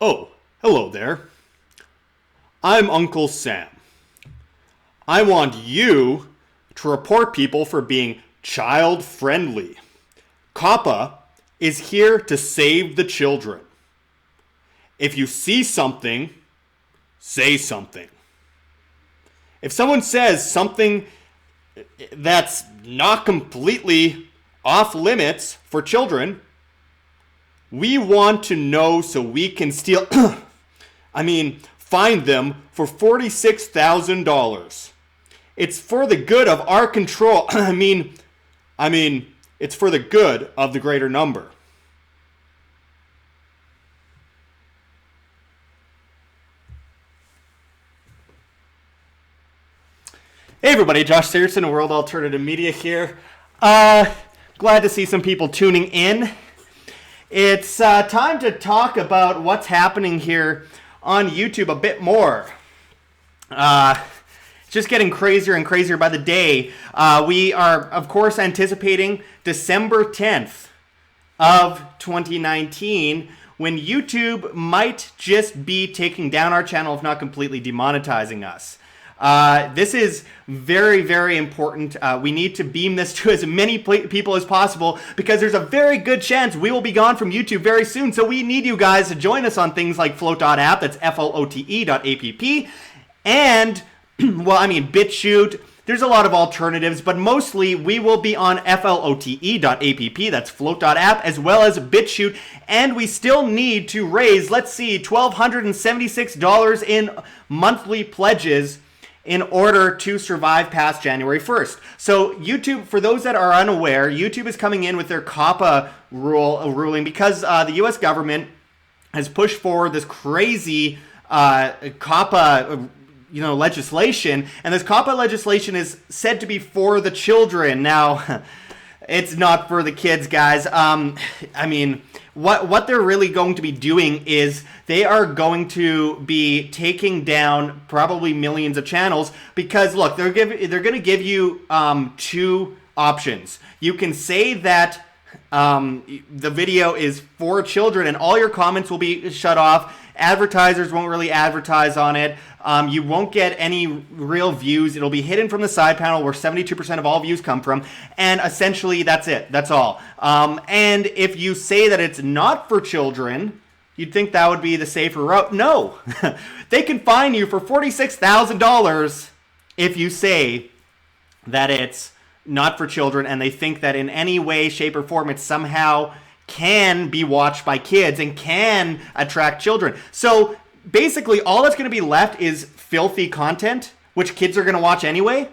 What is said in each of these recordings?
Oh, hello there. I'm Uncle Sam. I want you to report people for being child-friendly. COPPA is here to save the children. If you see something, say something. If someone says something that's not completely off limits for children, we want to know so we can find them for $46,000. It's for the good of our control. It's for the good of the greater number. Hey everybody, Josh Searson, World Alternative Media here. Glad to see some people tuning in. It's time to talk about what's happening here on YouTube a bit more. It's just getting crazier and crazier by the day. We are, of course, anticipating December 10th of 2019 when YouTube might just be taking down our channel, if not completely demonetizing us. This is very, very important. We need to beam this to as many people as possible because there's a very good chance we will be gone from YouTube very soon. So we need you guys to join us on things like float.app, that's flote.app, and, BitChute. There's a lot of alternatives, but mostly we will be on flote.app, that's float.app, as well as BitChute, and we still need to raise, $1,276 in monthly pledges in order to survive past January 1st. So YouTube, for those that are unaware, YouTube is coming in with their COPPA ruling because the US government has pushed forward this crazy COPPA legislation, and this COPPA legislation is said to be for the children. Now, it's not for the kids, guys. What they're really going to be doing is they are going to be taking down probably millions of channels because, look, they're going to give you two options. You can say that the video is for children and all your comments will be shut off. Advertisers won't really advertise on it. You won't get any real views. It'll be hidden from the side panel where 72% of all views come from. And essentially, that's it. That's all. And if you say that it's not for children, you'd think that would be the safer route. No. They can fine you for $46,000 if you say that it's not for children and they think that in any way, shape, or form it somehow can be watched by kids and can attract children. So basically all that's going to be left is filthy content, which kids are going to watch anyway.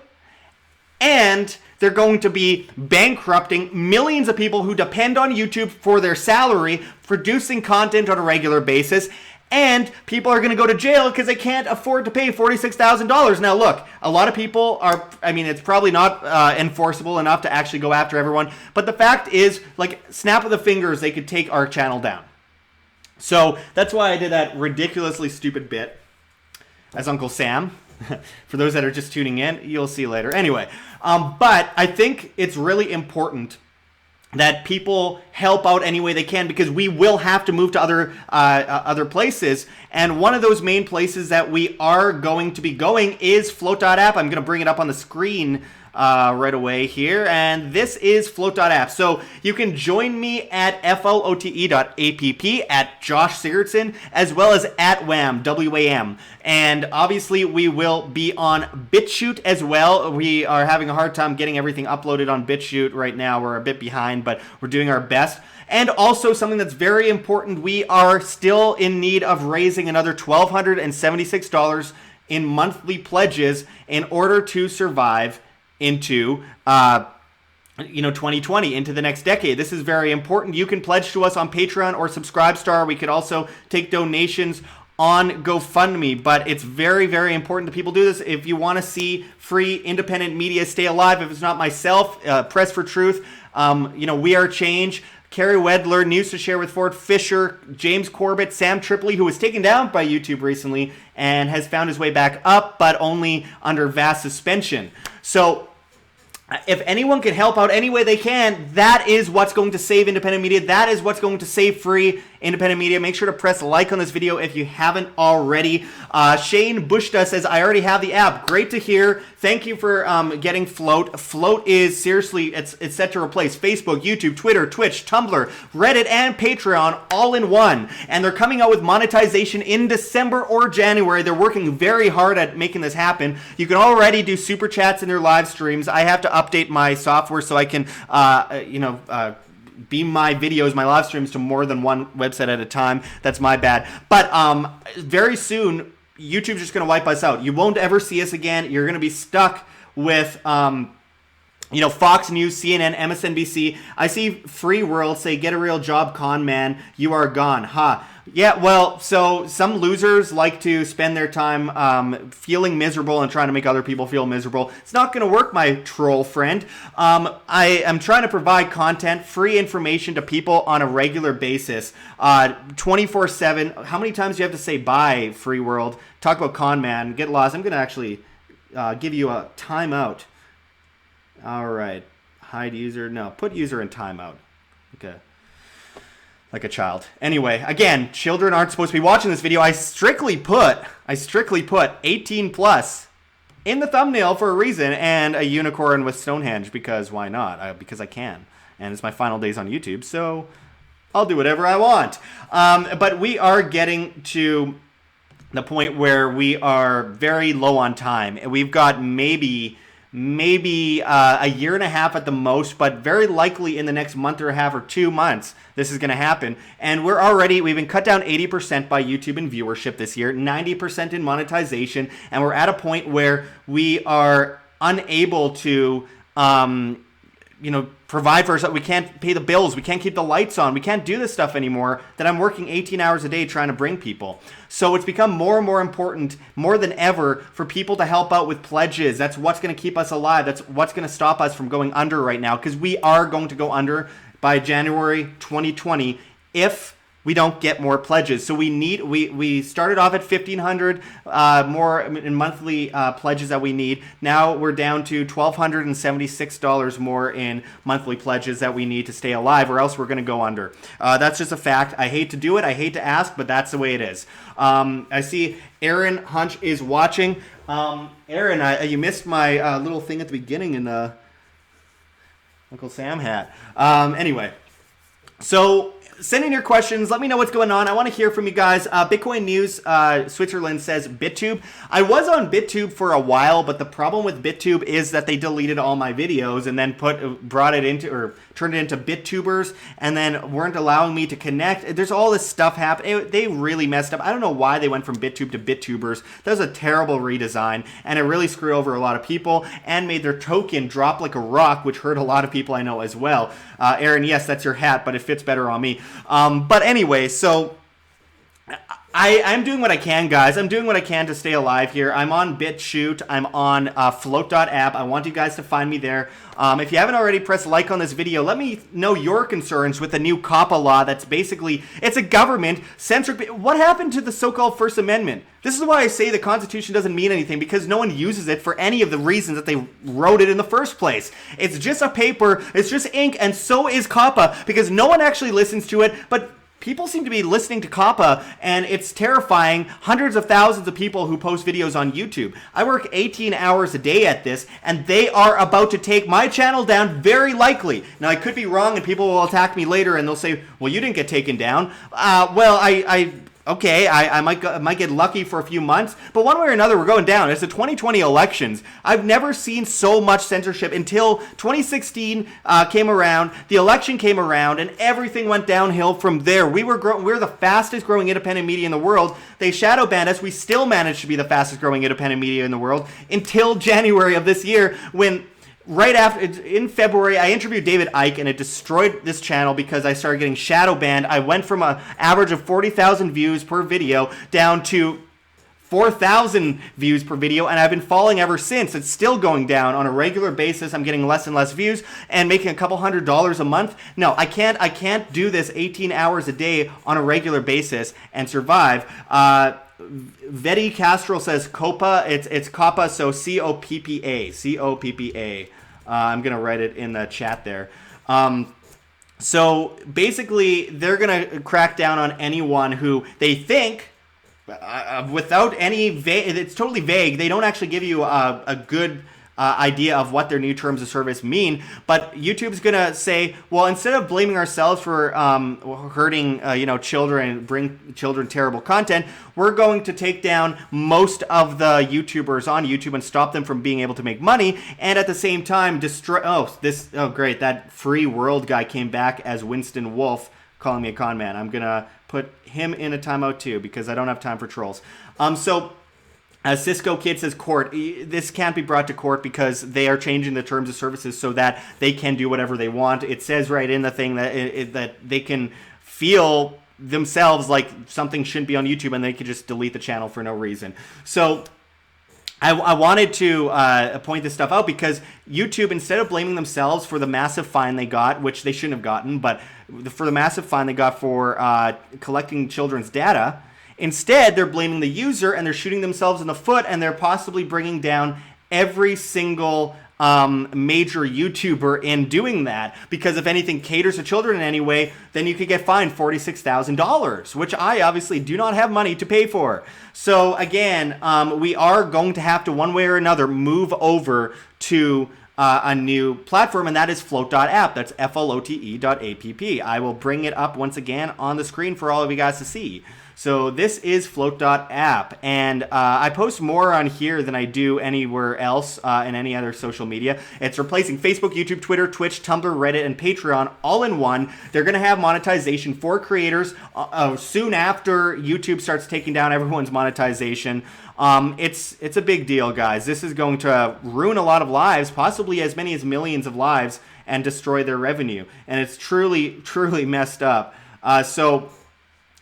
And they're going to be bankrupting millions of people who depend on YouTube for their salary, producing content on a regular basis. And people are going to go to jail because they can't afford to pay $46,000. Now, look, a lot of people are, it's probably not enforceable enough to actually go after everyone. But the fact is, snap of the fingers, they could take our channel down. So that's why I did that ridiculously stupid bit as Uncle Sam. For those that are just tuning in, you'll see later. Anyway, but I think it's really important that people help out any way they can because we will have to move to other places. And one of those main places that we are going to be going is float.app. I'm going to bring it up on the screen right away here. And this is float.app. So you can join me at flote.app at Josh Sigurdsson, as well as at WAM, W-A-M. And obviously we will be on BitChute as well. We are having a hard time getting everything uploaded on BitChute right now. We're a bit behind, but we're doing our best. And also something that's very important, we are still in need of raising another $1,276 in monthly pledges in order to survive into 2020, into the next decade. This is very important. You can pledge to us on Patreon or Subscribestar. We could also take donations on GoFundMe, but it's very, very important that people do this. If you want to see free independent media stay alive, if it's not myself, Press for Truth, We Are Change, Carrie Wedler, News to Share with Ford Fisher, James Corbett, Sam Tripoli, who was taken down by YouTube recently and has found his way back up, but only under vast suspension. So if anyone can help out any way they can, that is what's going to save independent media. That is what's going to save free independent media. Make sure to press like on this video if you haven't already. Shane Bushta says, I already have the app. Great to hear. Thank you for getting Float. Float is seriously, it's set to replace Facebook, YouTube, Twitter, Twitch, Tumblr, Reddit, and Patreon all in one. And they're coming out with monetization in December or January. They're working very hard at making this happen. You can already do super chats in their live streams. I have to update my software so I can, beam my videos, my live streams to more than one website at a time. That's my bad. But very soon, YouTube's just going to wipe us out. You won't ever see us again. You're going to be stuck with, Fox News, CNN, MSNBC. I see Free World say, get a real job, con man. You are gone. Ha. Yeah, well, so some losers like to spend their time feeling miserable and trying to make other people feel miserable. It's not going to work, my troll friend. I am trying to provide content, free information to people on a regular basis, 24/7. How many times do you have to say bye, Free World? Talk about con man. Get lost. I'm going to actually give you a timeout. All right. Hide user. No, put user in timeout. Okay. Like a child. Anyway, again, children aren't supposed to be watching this video. I strictly put 18 plus in the thumbnail for a reason, and a unicorn with Stonehenge because why not? Because I can. And it's my final days on YouTube, so I'll do whatever I want. But we are getting to the point where we are very low on time. We've got maybe a year and a half at the most, but very likely in the next month or a half or 2 months, this is going to happen. And we've been cut down 80% by YouTube in viewership this year, 90% in monetization, and we're at a point where we are unable to, provide for ourselves. We can't pay the bills. We can't keep the lights on. We can't do this stuff anymore that I'm working 18 hours a day trying to bring people. So it's become more and more important, more than ever, for people to help out with pledges. That's what's going to keep us alive. That's what's going to stop us from going under right now, because we are going to go under by January 2020 if we don't get more pledges. So we started off at 1,500 more in monthly pledges that we need. Now we're down to $1,276 more in monthly pledges that we need to stay alive, or else we're going to go under. That's just a fact. I hate to do it. I hate to ask, but that's the way it is. I see Aaron Hunch is watching. Aaron, you missed my little thing at the beginning in the Uncle Sam hat. Anyway, so send in your questions. Let me know what's going on. I want to hear from you guys. Bitcoin News Switzerland says BitTube. I was on BitTube for a while, but the problem with BitTube is that they deleted all my videos and then turned it into BitTubers, and then weren't allowing me to connect. There's all this stuff happening. They really messed up. I don't know why they went from BitTube to BitTubers. That was a terrible redesign, and it really screwed over a lot of people and made their token drop like a rock, which hurt a lot of people I know as well. Aaron, yes, that's your hat, but it fits better on me. But anyway, so I'm doing what I can, guys. I'm doing what I can to stay alive here. I'm on BitChute. I'm on float.app. I want you guys to find me there. If you haven't already, press like on this video. Let me know your concerns with the new COPPA law that's basically, it's a government-centric. What happened to the so-called First Amendment? This is why I say the Constitution doesn't mean anything, because no one uses it for any of the reasons that they wrote it in the first place. It's just a paper, it's just ink, and so is COPPA, because no one actually listens to it, but people seem to be listening to COPPA, and it's terrifying. Hundreds of thousands of people who post videos on YouTube. I work 18 hours a day at this, and they are about to take my channel down, very likely. Now, I could be wrong, and people will attack me later, and they'll say, well, you didn't get taken down. Okay, I might get lucky for a few months, but one way or another, we're going down. It's the 2020 elections. I've never seen so much censorship until 2016 came around, the election came around, and everything went downhill from there. We're the fastest growing independent media in the world. They shadow banned us. We still managed to be the fastest growing independent media in the world until January of this year, when right after, in February, I interviewed David Icke, and it destroyed this channel because I started getting shadow banned. I went from an average of 40,000 views per video down to 4,000 views per video, and I've been falling ever since. It's still going down on a regular basis. I'm getting less and less views and making a couple $100 a month. No, I can't do this 18 hours a day on a regular basis and survive. Vedi Castro says COPPA. It's COPPA, so COPPA. COPPA. I'm gonna write it in the chat there. So basically, they're going to crack down on anyone who they think, without any it's totally vague. They don't actually give you a good idea of what their new terms of service mean. But YouTube's gonna say, well, instead of blaming ourselves for hurting children, bring children terrible content, we're going to take down most of the YouTubers on YouTube and stop them from being able to make money, and at the same time destroy. Oh great, that Free World guy came back as Winston Wolfe, calling me a con man. I'm gonna put him in a timeout too because I don't have time for trolls. Cisco Kid says court. This can't be brought to court because they are changing the terms of services so that they can do whatever they want. It says right in the thing that that they can feel themselves like something shouldn't be on YouTube and they could just delete the channel for no reason. So I wanted to point this stuff out because YouTube, instead of blaming themselves for the massive fine they got, which they shouldn't have gotten, but for the massive fine they got for collecting children's data, instead, they're blaming the user and they're shooting themselves in the foot, and they're possibly bringing down every single major YouTuber in doing that. Because if anything caters to children in any way, then you could get fined $46,000, which I obviously do not have money to pay for. So again, we are going to have to, one way or another, move over to a new platform, and that is float.app. That's flote.app. I will bring it up once again on the screen for all of you guys to see. So this is float.app, and I post more on here than I do anywhere else in any other social media. It's replacing Facebook, YouTube, Twitter, Twitch, Tumblr, Reddit, and Patreon all in one. They're going to have monetization for creators soon after YouTube starts taking down everyone's monetization. It's a big deal, guys. This is going to ruin a lot of lives, possibly as many as millions of lives, and destroy their revenue. And it's truly, truly messed up. So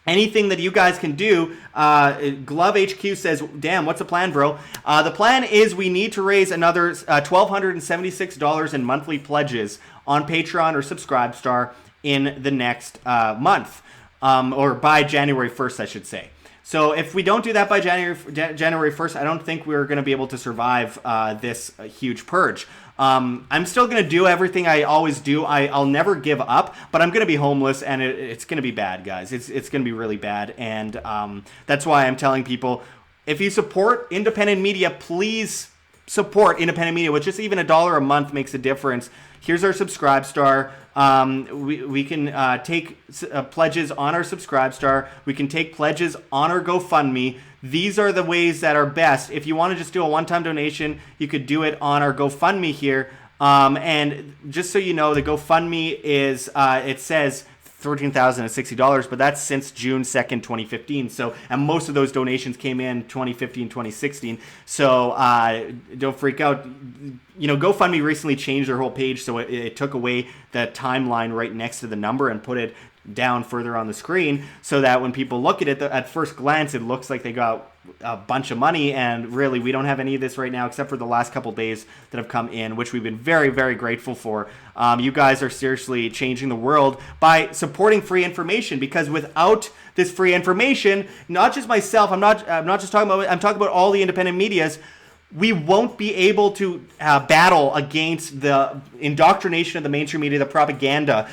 anything that you guys can do, Glove HQ says, damn, what's the plan, bro? The plan is we need to raise another $1,276 in monthly pledges on Patreon or Subscribestar in the next month, or by January 1st, I should say. So if we don't do that by January 1st, I don't think we're going to be able to survive this huge purge. I'm still going to do everything I always do. I'll never give up, but I'm going to be homeless, and it's going to be bad, guys. It's going to be really bad, and that's why I'm telling people, if you support independent media, please support independent media, which just even $1 a month makes a difference. Here's our Subscribestar. We can take pledges on our Subscribestar. We can take pledges on our GoFundMe. These are the ways that are best. If you want to just do a one-time donation, you could do it on our GoFundMe here. And just so you know, the GoFundMe is, it says $13,060, but that's since June 2nd, 2015. So, and most of those donations came in 2015, 2016. So don't freak out. You know, GoFundMe recently changed their whole page, so it took away the timeline right next to the number and put it down further on the screen, so that when people look at it, at first glance, it looks like they got a bunch of money, and really we don't have any of this right now except for the last couple days that have come in, which we've been very, very grateful for. You guys are seriously changing the world by supporting free information, because without this free information, not just myself, I'm not just talking about, I'm talking about all the independent medias, we won't be able to battle against the indoctrination of the mainstream media, the propaganda.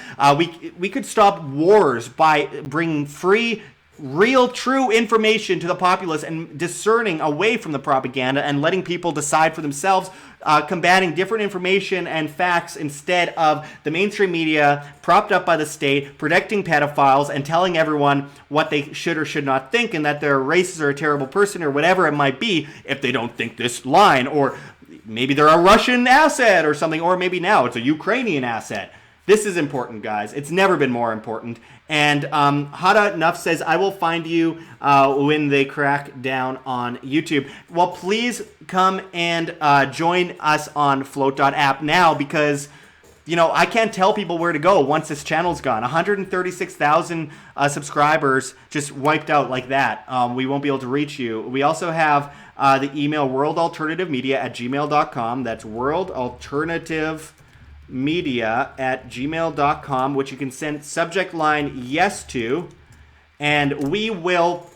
We could stop wars by bringing free, real, true information to the populace and discerning away from the propaganda and letting people decide for themselves, combating different information and facts instead of the mainstream media propped up by the state, protecting pedophiles and telling everyone what they should or should not think, and that they're racist or a terrible person or whatever it might be if they don't think this line, or maybe they're a Russian asset or something, or maybe now it's a Ukrainian asset. This is important, guys. It's never been more important. And Hada Nuff says, I will find you when they crack down on YouTube. Well, please come and join us on float.app now, because, you know, I can't tell people where to go once this channel's gone. 136,000 subscribers just wiped out like that. We won't be able to reach you. We also have the email worldalternativemedia@gmail.com. That's worldalternativemedia@gmail.com, which you can send subject line yes to, and we will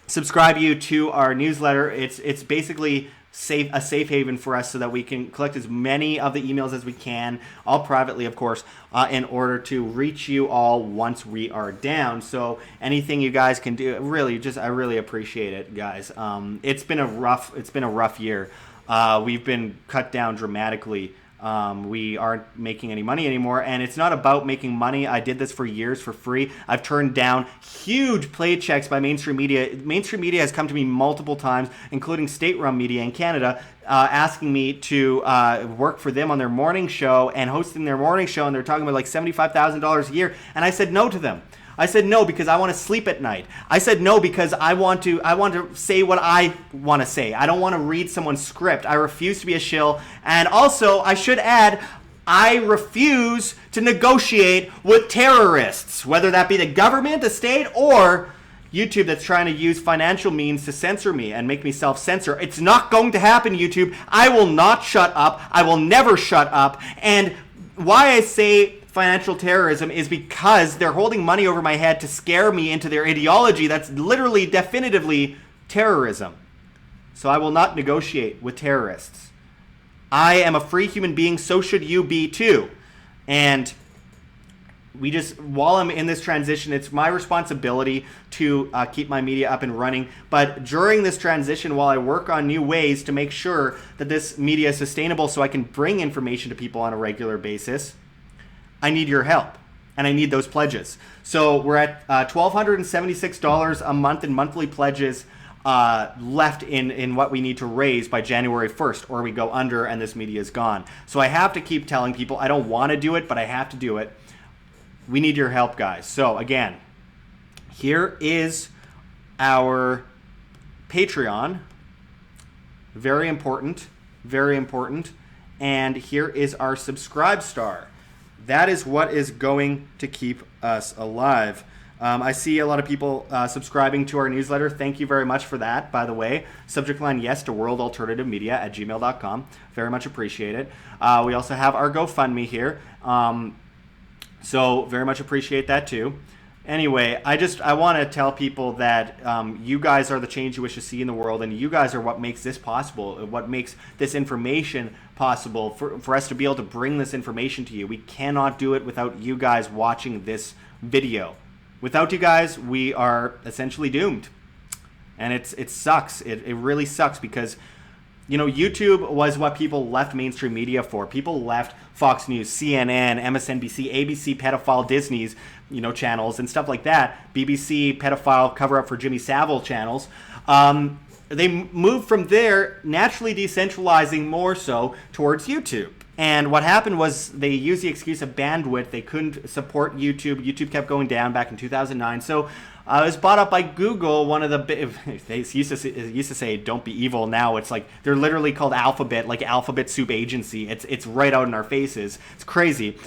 subscribe you to our newsletter. It's basically a safe haven for us so that we can collect as many of the emails as we can, all privately, of course, in order to reach you all once we are down. So anything you guys can do, really, I really appreciate it, guys. It's been a rough year. We've been cut down dramatically. We aren't making any money anymore, and it's not about making money. I did this for years for free. I've turned down huge paychecks by mainstream media. Mainstream media has come to me multiple times, including state-run media in Canada, asking me to work for them on their morning show and hosting their morning show, and they're talking about like $75,000 a year, and I said no to them. I said no because I want to sleep at night. I said no because I want to say what I want to say. I don't want to read someone's script. I refuse to be a shill. And also, I should add, I refuse to negotiate with terrorists, whether that be the government, the state, or YouTube that's trying to use financial means to censor me and make me self-censor. It's not going to happen, YouTube. I will not shut up. I will never shut up. And why I say financial terrorism is because they're holding money over my head to scare me into their ideology that's literally, definitively terrorism. So I will not negotiate with terrorists. I am a free human being, so should you be too. And while I'm in this transition, it's my responsibility to keep my media up and running. But during this transition, while I work on new ways to make sure that this media is sustainable so I can bring information to people on a regular basis, I need your help, and I need those pledges. So we're at $1,276 a month in monthly pledges left in what we need to raise by January 1st, or we go under and this media is gone. So I have to keep telling people, I don't want to do it, but I have to do it. We need your help, guys. So again, here is our Patreon. Very important, very important. And here is our Subscribe Star. That is what is going to keep us alive. I see a lot of people subscribing to our newsletter. Thank you very much for that, by the way. Subject line, yes to worldalternativemedia@gmail.com. Very much appreciate it. We also have our GoFundMe here. So very much appreciate that too. Anyway, I want to tell people that you guys are the change you wish to see in the world, and you guys are what makes this possible, what makes this information possible for us to be able to bring this information to you. We cannot do it without you guys watching this video. Without you guys, we are essentially doomed. And it sucks. It really sucks because, you know, YouTube was what people left mainstream media for. People left Fox News, CNN, MSNBC, ABC, pedophile Disney's, you know, channels and stuff like that. BBC, pedophile cover-up for Jimmy Savile channels. They moved from there, naturally decentralizing more so towards YouTube. And what happened was they used the excuse of bandwidth. They couldn't support YouTube. YouTube kept going down back in 2009. So it was bought up by Google. One of the they used to say don't be evil. Now it's like they're literally called Alphabet, like Alphabet Soup Agency. It's right out in our faces. It's crazy.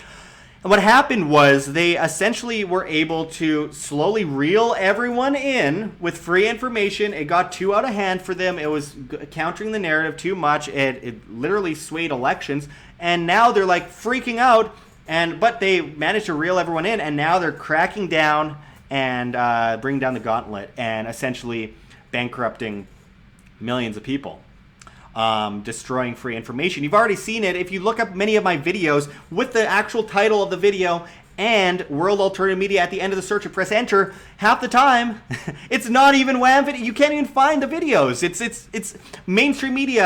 And what happened was they essentially were able to slowly reel everyone in with free information. It got too out of hand for them. It was countering the narrative too much. It literally swayed elections. And now they're like freaking out. But they managed to reel everyone in. And now they're cracking down and bringing down the gauntlet and essentially bankrupting millions of people. Destroying free information. You've already seen it. If you look up many of my videos with the actual title of the video and World Alternative Media at the end of the search and press enter, half the time it's not even WAM video. You can't even find the videos. It's mainstream media,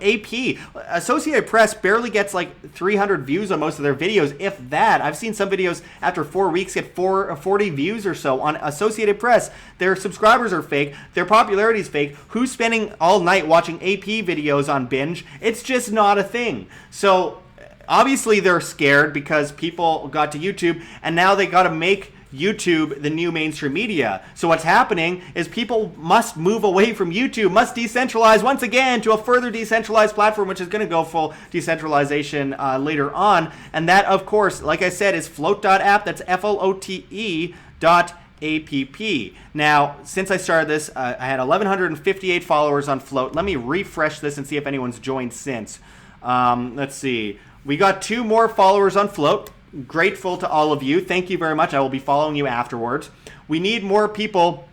AP. Associated Press barely gets like 300 views on most of their videos, if that. I've seen some videos after 4 weeks get 40 views or so on Associated Press. Their subscribers are fake. Their popularity is fake. Who's spending all night watching AP videos on binge? It's just not a thing. So obviously they're scared because people got to YouTube and now they got to make YouTube the new mainstream media. So what's happening is people must move away from YouTube, must decentralize once again to a further decentralized platform, which is going to go full decentralization later on. And that, of course, like I said, is float.app. That's FLOTE.app. Now, since I started this, I had 1,158 followers on Float. Let me refresh this and see if anyone's joined since. Let's see. We got 2 more followers on Float. Grateful to all of you. Thank you very much. I will be following you afterwards. We need more people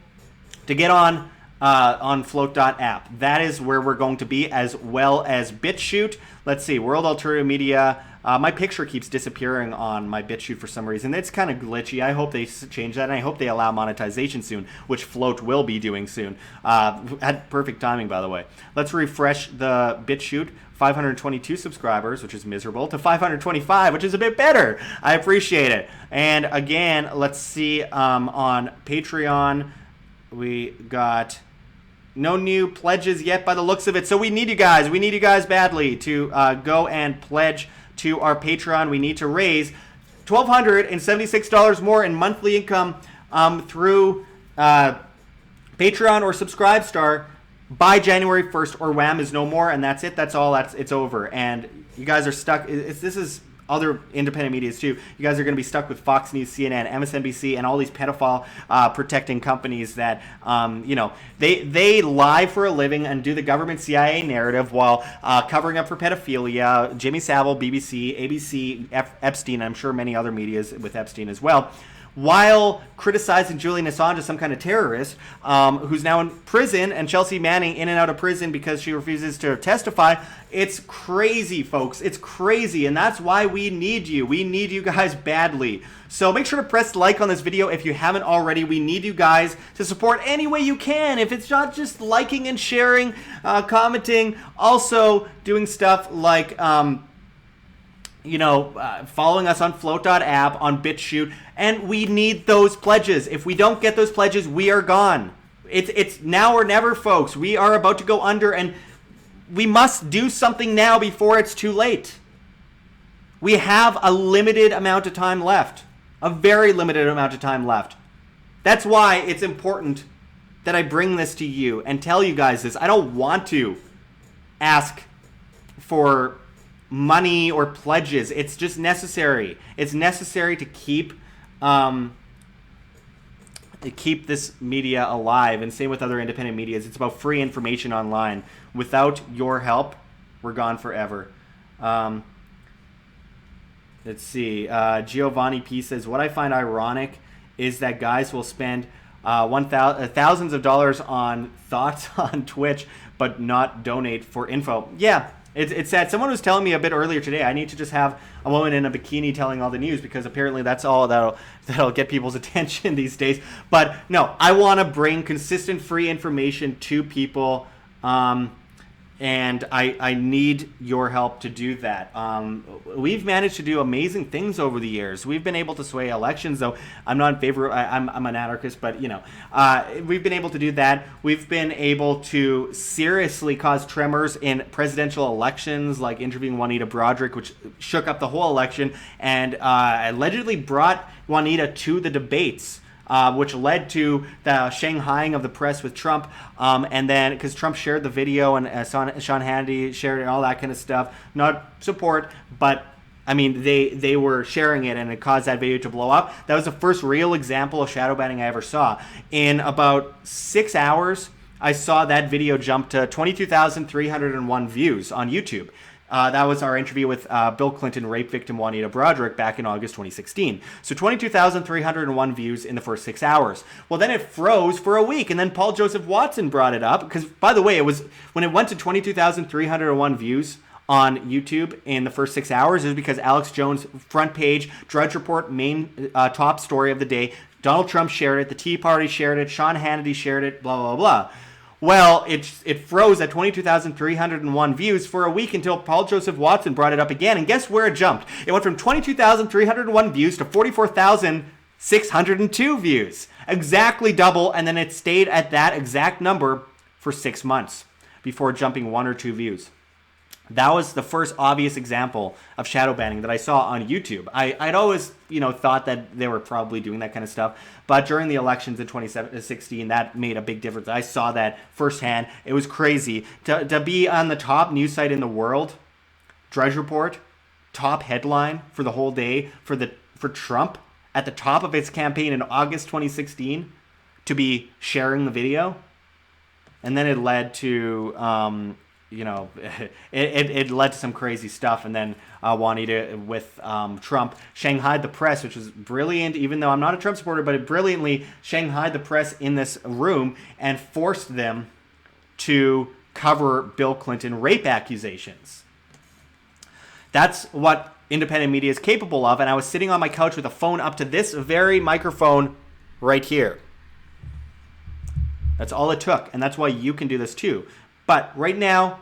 to get on on float.app. That is where we're going to be, as well as BitChute. Let's see, World Alternative Media. My picture keeps disappearing on my BitChute for some reason. It's kind of glitchy. I hope they change that, and I hope they allow monetization soon, which Float will be doing soon. At perfect timing, by the way. Let's refresh the BitChute. 522 subscribers, which is miserable, to 525, which is a bit better. I appreciate it. And again, let's see, on Patreon, we got no new pledges yet by the looks of it. So we need you guys. We need you guys badly to go and pledge to our Patreon. We need to raise $1,276 more in monthly income through Patreon or Subscribestar by January 1st, or Wham is no more, and that's it. That's all. It's over. And you guys are stuck. This is other independent medias too. You guys are going to be stuck with Fox News, CNN, MSNBC, and all these pedophile protecting companies that, they lie for a living and do the government CIA narrative while covering up for pedophilia. Jimmy Savile, BBC, ABC, Epstein, I'm sure many other medias with Epstein as well, while criticizing Julian Assange as some kind of terrorist who's now in prison, and Chelsea Manning in and out of prison because she refuses to testify. It's crazy, folks. It's crazy, and that's why we need you. We need you guys badly. So make sure to press like on this video if you haven't already. We need you guys to support any way you can. If it's not just liking and sharing, commenting, also doing stuff like following us on float.app, on BitChute, and we need those pledges. If we don't get those pledges, we are gone. It's now or never, folks. We are about to go under, and we must do something now before it's too late. We have a limited amount of time left, a very limited amount of time left. That's why it's important that I bring this to you and tell you guys this. I don't want to ask for money or pledges. It's just necessary. It's necessary to keep this media alive, and same with other independent medias. It's about free information online. Without your help, we're gone forever. Let's see. Giovanni P says, what I find ironic is that guys will spend thousands of dollars on thoughts on Twitch but not donate for info. Yeah. It's sad. Someone was telling me a bit earlier today, I need to just have a woman in a bikini telling all the news, because apparently that's all that'll get people's attention these days. But no, I want to bring consistent free information to people, and I need your help to do that. We've managed to do amazing things over the years. We've been able to sway elections, though I'm not in favor. I'm an anarchist, but we've been able to do that. We've been able to seriously cause tremors in presidential elections, like interviewing Juanita Broaddrick, which shook up the whole election, and allegedly brought Juanita to the debates, which led to the shanghaiing of the press with Trump. And then, because Trump shared the video, and Sean Hannity shared it and all that kind of stuff. Not support, but I mean, they were sharing it, and it caused that video to blow up. That was the first real example of shadow banning I ever saw. In about 6 hours, I saw that video jump to 22,301 views on YouTube. That was our interview with Bill Clinton rape victim Juanita Broaddrick back in August 2016. So 22,301 views in the first 6 hours. Well, then it froze for a week, and then Paul Joseph Watson brought it up, because, by the way, it was when it went to 22,301 views on YouTube in the first 6 hours, is because Alex Jones' front page, Drudge Report, main top story of the day, Donald Trump shared it, the Tea Party shared it, Sean Hannity shared it, blah, blah, blah. Well, it froze at 22,301 views for a week until Paul Joseph Watson brought it up again. And guess where it jumped? It went from 22,301 views to 44,602 views. Exactly double, and then it stayed at that exact number for 6 months before jumping 1 or 2 views. That was the first obvious example of shadow banning that I saw on YouTube. I'd always, thought that they were probably doing that kind of stuff, but during the elections in 2016, that made a big difference. I saw that firsthand. It was crazy to be on the top news site in the world, Drudge Report, top headline for the whole day for Trump at the top of its campaign in August 2016, to be sharing the video, and then it led to you know, it led to some crazy stuff. And then Juanita with Trump shanghaied the press, which was brilliant, even though I'm not a Trump supporter, but it brilliantly shanghaied the press in this room and forced them to cover Bill Clinton rape accusations. That's what independent media is capable of. And I was sitting on my couch with a phone up to this very microphone right here. That's all it took. And that's why you can do this too. But right now,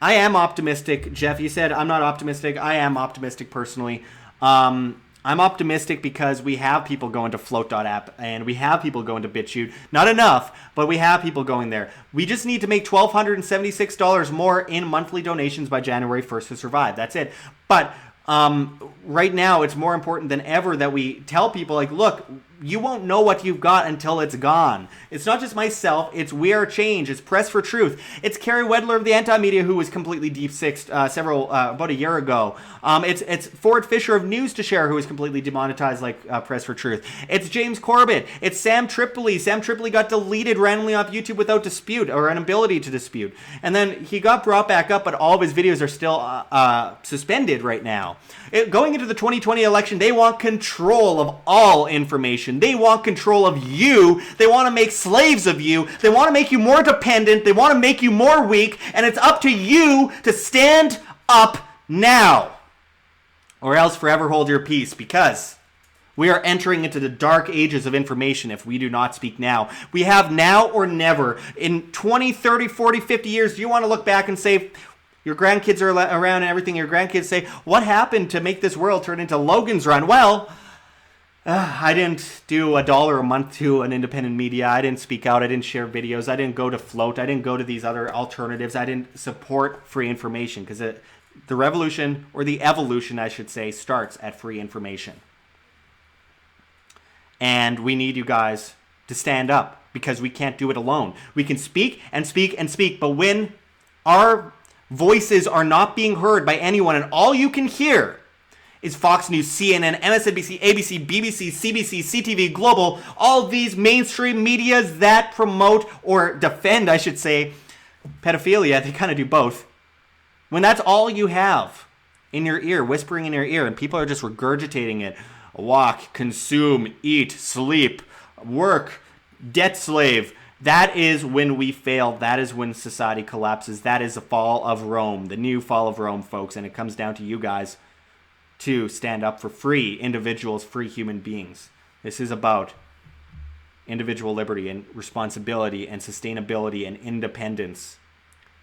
I am optimistic. Jeff, you said I'm not optimistic. I am optimistic personally. I'm optimistic because we have people going to float.app and we have people going to BitChute. Not enough, but we have people going there. We just need to make $1,276 more in monthly donations by January 1st to survive. That's it. But right now, it's more important than ever that we tell people, like, look, you won't know what you've got until it's gone. It's not just myself. It's We Are Change. It's Press for Truth. It's Carrie Wedler of the Anti-Media, who was completely deep-sixed about a year ago. It's Ford Fisher of News to Share, who was completely demonetized like Press for Truth. It's James Corbett. It's Sam Tripoli. Sam Tripoli got deleted randomly off YouTube without dispute or an ability to dispute. And then he got brought back up, but all of his videos are still suspended right now. Going into the 2020 election, they want control of all information. They want control of you. They want to make slaves of you. They want to make you more dependent. They want to make you more weak. And it's up to you to stand up now, or else forever hold your peace, because we are entering into the dark ages of information if we do not speak now. We have now or never. In 20, 30, 40, 50 years, do you want to look back and say, your grandkids are around and everything, your grandkids say, what happened to make this world turn into Logan's Run? Well, I didn't do $1 a month to an independent media. I didn't speak out. I didn't share videos. I didn't go to Float. I didn't go to these other alternatives. I didn't support free information, because the revolution, or the evolution, I should say, starts at free information. And we need you guys to stand up, because we can't do it alone. We can speak and speak and speak, but when our voices are not being heard by anyone, and all you can hear is Fox News, CNN, MSNBC, ABC, BBC, CBC, CTV, Global, all these mainstream medias that promote, or defend, I should say, pedophilia. They kind of do both. When that's all you have in your ear, whispering in your ear, and people are just regurgitating it, walk, consume, eat, sleep, work, debt slave, that is when we fail. That is when society collapses. That is the fall of Rome, the new fall of Rome, folks. And it comes down to you guys to stand up for free individuals, free human beings. This is about individual liberty and responsibility and sustainability and independence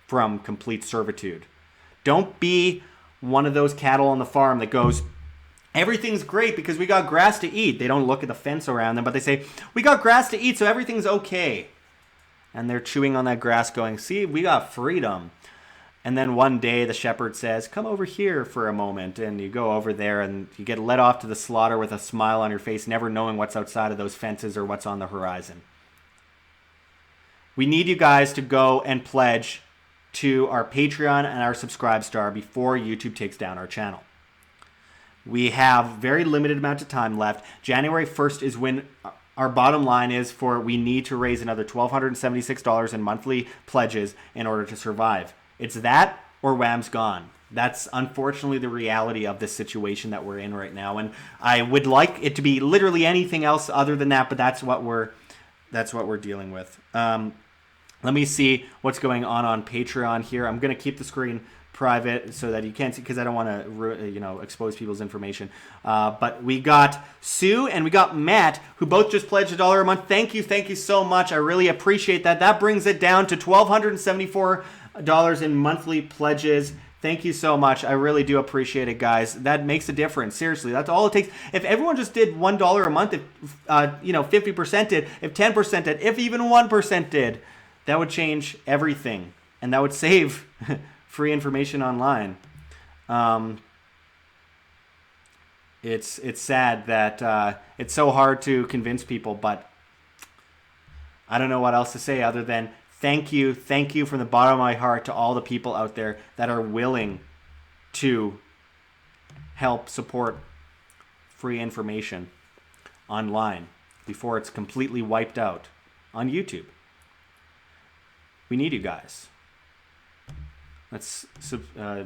from complete servitude. Don't be one of those cattle on the farm that goes, everything's great because we got grass to eat. They don't look at the fence around them, but they say, we got grass to eat, so everything's okay. And they're chewing on that grass going, see, we got freedom. And then one day the shepherd says, come over here for a moment. And you go over there and you get led off to the slaughter with a smile on your face, never knowing what's outside of those fences or what's on the horizon. We need you guys to go and pledge to our Patreon and our Subscribestar before YouTube takes down our channel. We have very limited amount of time left. January 1st is when our bottom line is for we need to raise another $1,276 in monthly pledges in order to survive. It's that or Wham's gone. That's unfortunately the reality of this situation that we're in right now. And I would like it to be literally anything else other than that, but that's what we're dealing with. Let me see what's going on Patreon here. I'm going to keep the screen private so that you can't see, because I don't want to expose people's information. But we got Sue and we got Matt, who both just pledged $1 a month. Thank you so much. I really appreciate that. That brings it down to $1,274 in monthly pledges. Thank you so much. I really do appreciate it, guys. That makes a difference. Seriously, that's all it takes. If everyone just did $1 a month, if 50% did, if 10% did, if even 1% did, that would change everything, and that would save free information online. It's sad that it's so hard to convince people, but I don't know what else to say other than thank you from the bottom of my heart to all the people out there that are willing to help support free information online before it's completely wiped out on YouTube. We need you guys.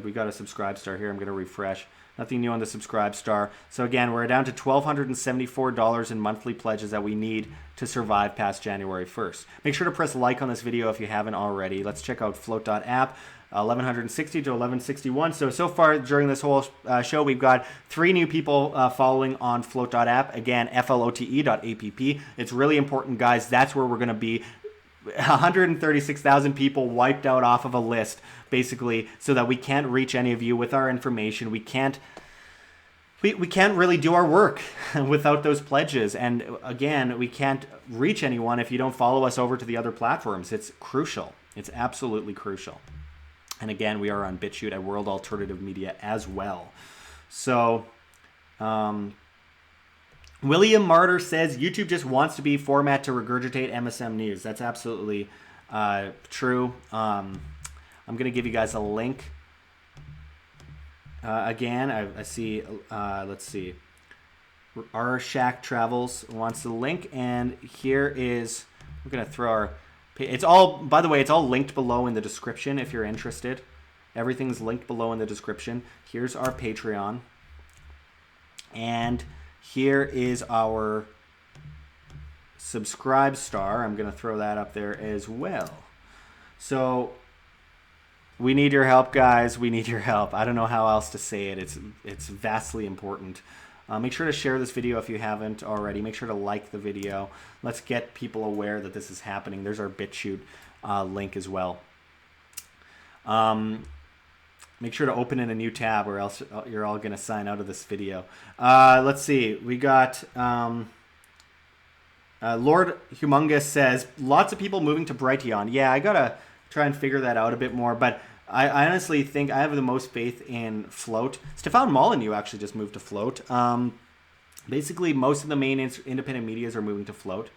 We got a subscribe star here. I'm going to refresh. Nothing new on the subscribe star. So again, we're down to $1,274 in monthly pledges that we need to survive past January 1st. Make sure to press like on this video if you haven't already. Let's check out float.app. 1160 to 1161. So far during this whole show, we've got 3 new people following on float.app. Again, flote.app. It's really important, guys. That's where we're going to be. 136,000 people wiped out off of a list, basically, so that we can't reach any of you with our information. We can't really do our work without those pledges. And again, we can't reach anyone if you don't follow us over to the other platforms. It's crucial. It's absolutely crucial. And again, we are on BitChute at World Alternative Media as well. So, William Martyr says YouTube just wants to be format to regurgitate MSM news. That's absolutely true. I'm going to give you guys a link. Again, I see, let's see. Our Shack Travels wants the link. And here is, we're going to throw our... It's all, by the way, it's all linked below in the description if you're interested. Everything's linked below in the description. Here's our Patreon. And here is our subscribe star. I'm going to throw that up there as well. So we need your help, guys. We need your help. I don't know how else to say it. It's vastly important. Make sure to share this video if you haven't already. Make sure to like the video. Let's get people aware that this is happening. There's our BitChute link as well. Make sure to open in a new tab or else you're all going to sign out of this video. Let's see. We got Lord Humongous says, lots of people moving to Brighteon. Yeah, I got to try and figure that out a bit more. But I honestly think I have the most faith in Float. Stefan Molyneux actually just moved to Float. Basically, most of the main independent medias are moving to Float.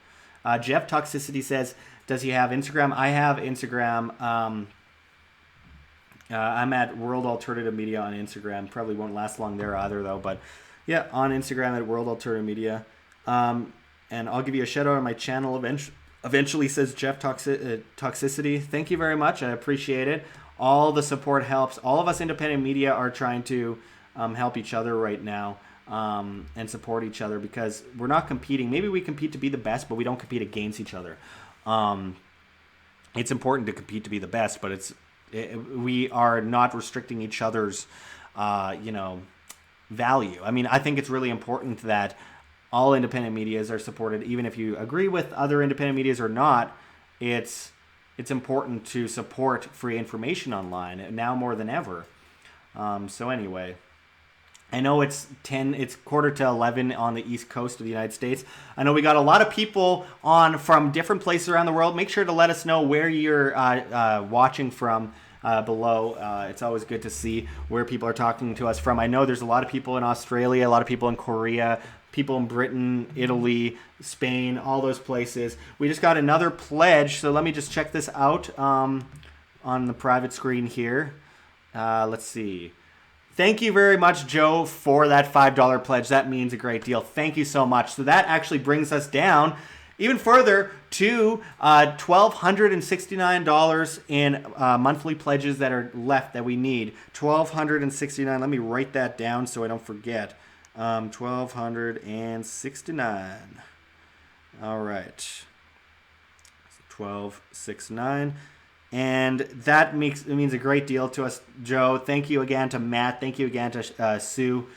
Jeff Toxicity says, does he have Instagram? I have Instagram. I'm at World Alternative Media on Instagram. Probably won't last long there either, though. But yeah, on Instagram at World Alternative Media. And I'll give you a shout out on my channel eventually, says Jeff Toxicity. Thank you very much. I appreciate it. All the support helps. All of us independent media are trying to help each other right now and support each other because we're not competing. Maybe we compete to be the best, but we don't compete against each other. It's important to compete to be the best, but we are not restricting each other's, value. I mean, I think it's really important that all independent medias are supported, even if you agree with other independent medias or not. It's important to support free information online now more than ever. So anyway, I know it's 11:45 on the East Coast of the United States. I know we got a lot of people on from different places around the world. Make sure to let us know where you're watching from below. It's always good to see where people are talking to us from. I know there's a lot of people in Australia, a lot of people in Korea, people in Britain, Italy, Spain, all those places. We just got another pledge, so let me just check this out on the private screen here. Let's see. Thank you very much, Joe, for that $5 pledge. That means a great deal. Thank you so much. So that actually brings us down even further to $1,269 in monthly pledges that are left that we need. $1,269. Let me write that down so I don't forget. 1,269. All right. 1,269. And that means a great deal to us, Joe. Thank you again to Matt. Thank you again to Sue.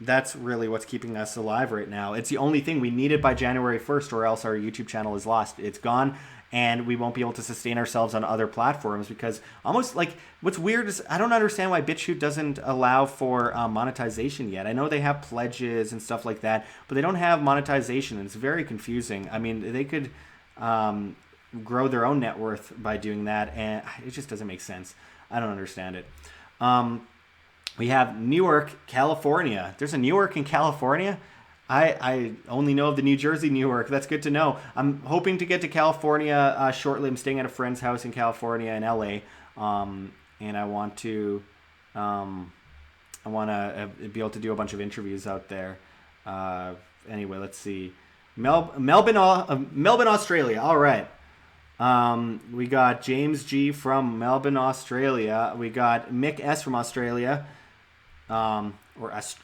That's really what's keeping us alive right now. It's the only thing we need it by January 1st, or else our YouTube channel is lost. It's gone, and we won't be able to sustain ourselves on other platforms because almost like what's weird is I don't understand why BitChute doesn't allow for monetization yet. I know they have pledges and stuff like that, but they don't have monetization, and it's very confusing. I mean, they could grow their own net worth by doing that, and it just doesn't make sense. I don't understand it. We have Newark, California. There's a Newark in California? I only know of the New Jersey Newark. That's good to know. I'm hoping to get to California shortly. I'm staying at a friend's house in California in LA, and I want to be able to do a bunch of interviews out there. Anyway, let's see. Melbourne, Australia. All right. We got James G from Melbourne, Australia. We got Mick S from Australia. Or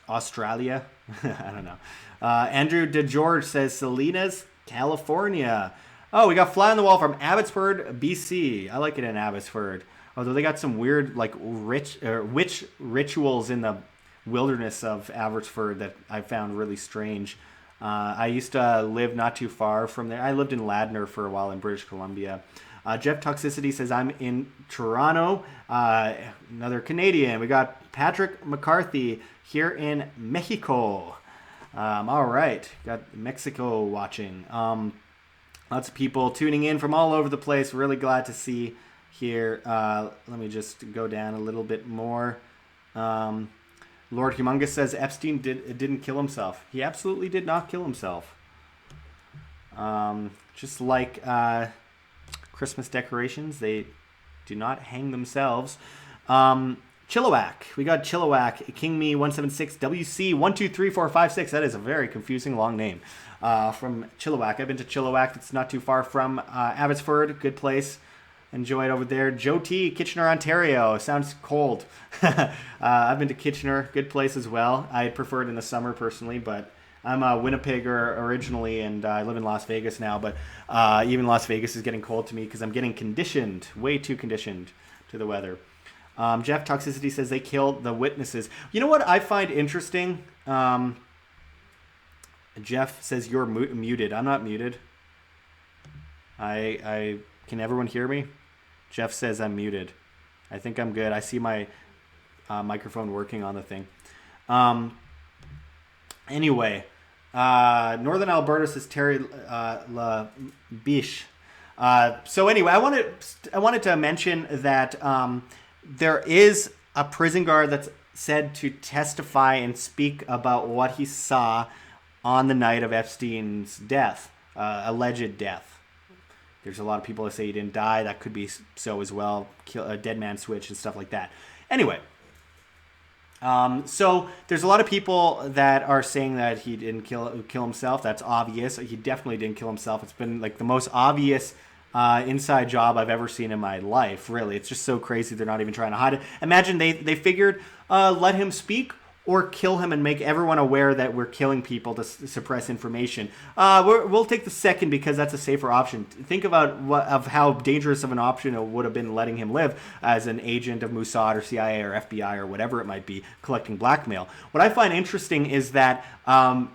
Australia. I don't know. Andrew DeGeorge says Salinas, California. Oh, we got Fly on the Wall from Abbotsford, BC. I like it in Abbotsford. Although they got some weird, like, witch rituals in the wilderness of Abbotsford that I found really strange. I used to live not too far from there. I lived in Ladner for a while in British Columbia. Jeff Toxicity says, I'm in Toronto. Another Canadian. We got Patrick McCarthy here in Mexico. All right. Got Mexico watching. Lots of people tuning in from all over the place. Really glad to see here. Let me just go down a little bit more. Lord Humongous says Epstein didn't kill himself. He absolutely did not kill himself. Just like Christmas decorations, they do not hang themselves. Chilliwack. We got Chilliwack, King Me 176 WC 123456. That is a very confusing long name. From Chilliwack. I've been to Chilliwack. It's not too far from Abbotsford. Good place. Enjoy it over there. Joe T, Kitchener, Ontario. Sounds cold. I've been to Kitchener. Good place as well. I prefer it in the summer personally, but I'm a Winnipegger originally, and I live in Las Vegas now. But even Las Vegas is getting cold to me because I'm getting conditioned, way too conditioned to the weather. Jeff Toxicity says they killed the witnesses. You know what I find interesting? Jeff says you're muted. I'm not muted. I can everyone hear me? Jeff says I'm muted. I think I'm good. I see my microphone working on the thing. Anyway, Northern Alberta says Terry LaBiche. So anyway, I wanted to mention that there is a prison guard that's said to testify and speak about what he saw on the night of Epstein's death, alleged death. There's a lot of people that say he didn't die. That could be so as well. A dead man switch and stuff like that. Anyway, so there's a lot of people that are saying that he didn't kill himself. That's obvious. He definitely didn't kill himself. It's been like the most obvious inside job I've ever seen in my life. Really, it's just so crazy. They're not even trying to hide it. Imagine they figured let him speak or kill him and make everyone aware that we're killing people to suppress information. We'll take the second because that's a safer option. Think about how dangerous of an option it would have been letting him live as an agent of Mossad or CIA or FBI or whatever it might be, collecting blackmail. What I find interesting is that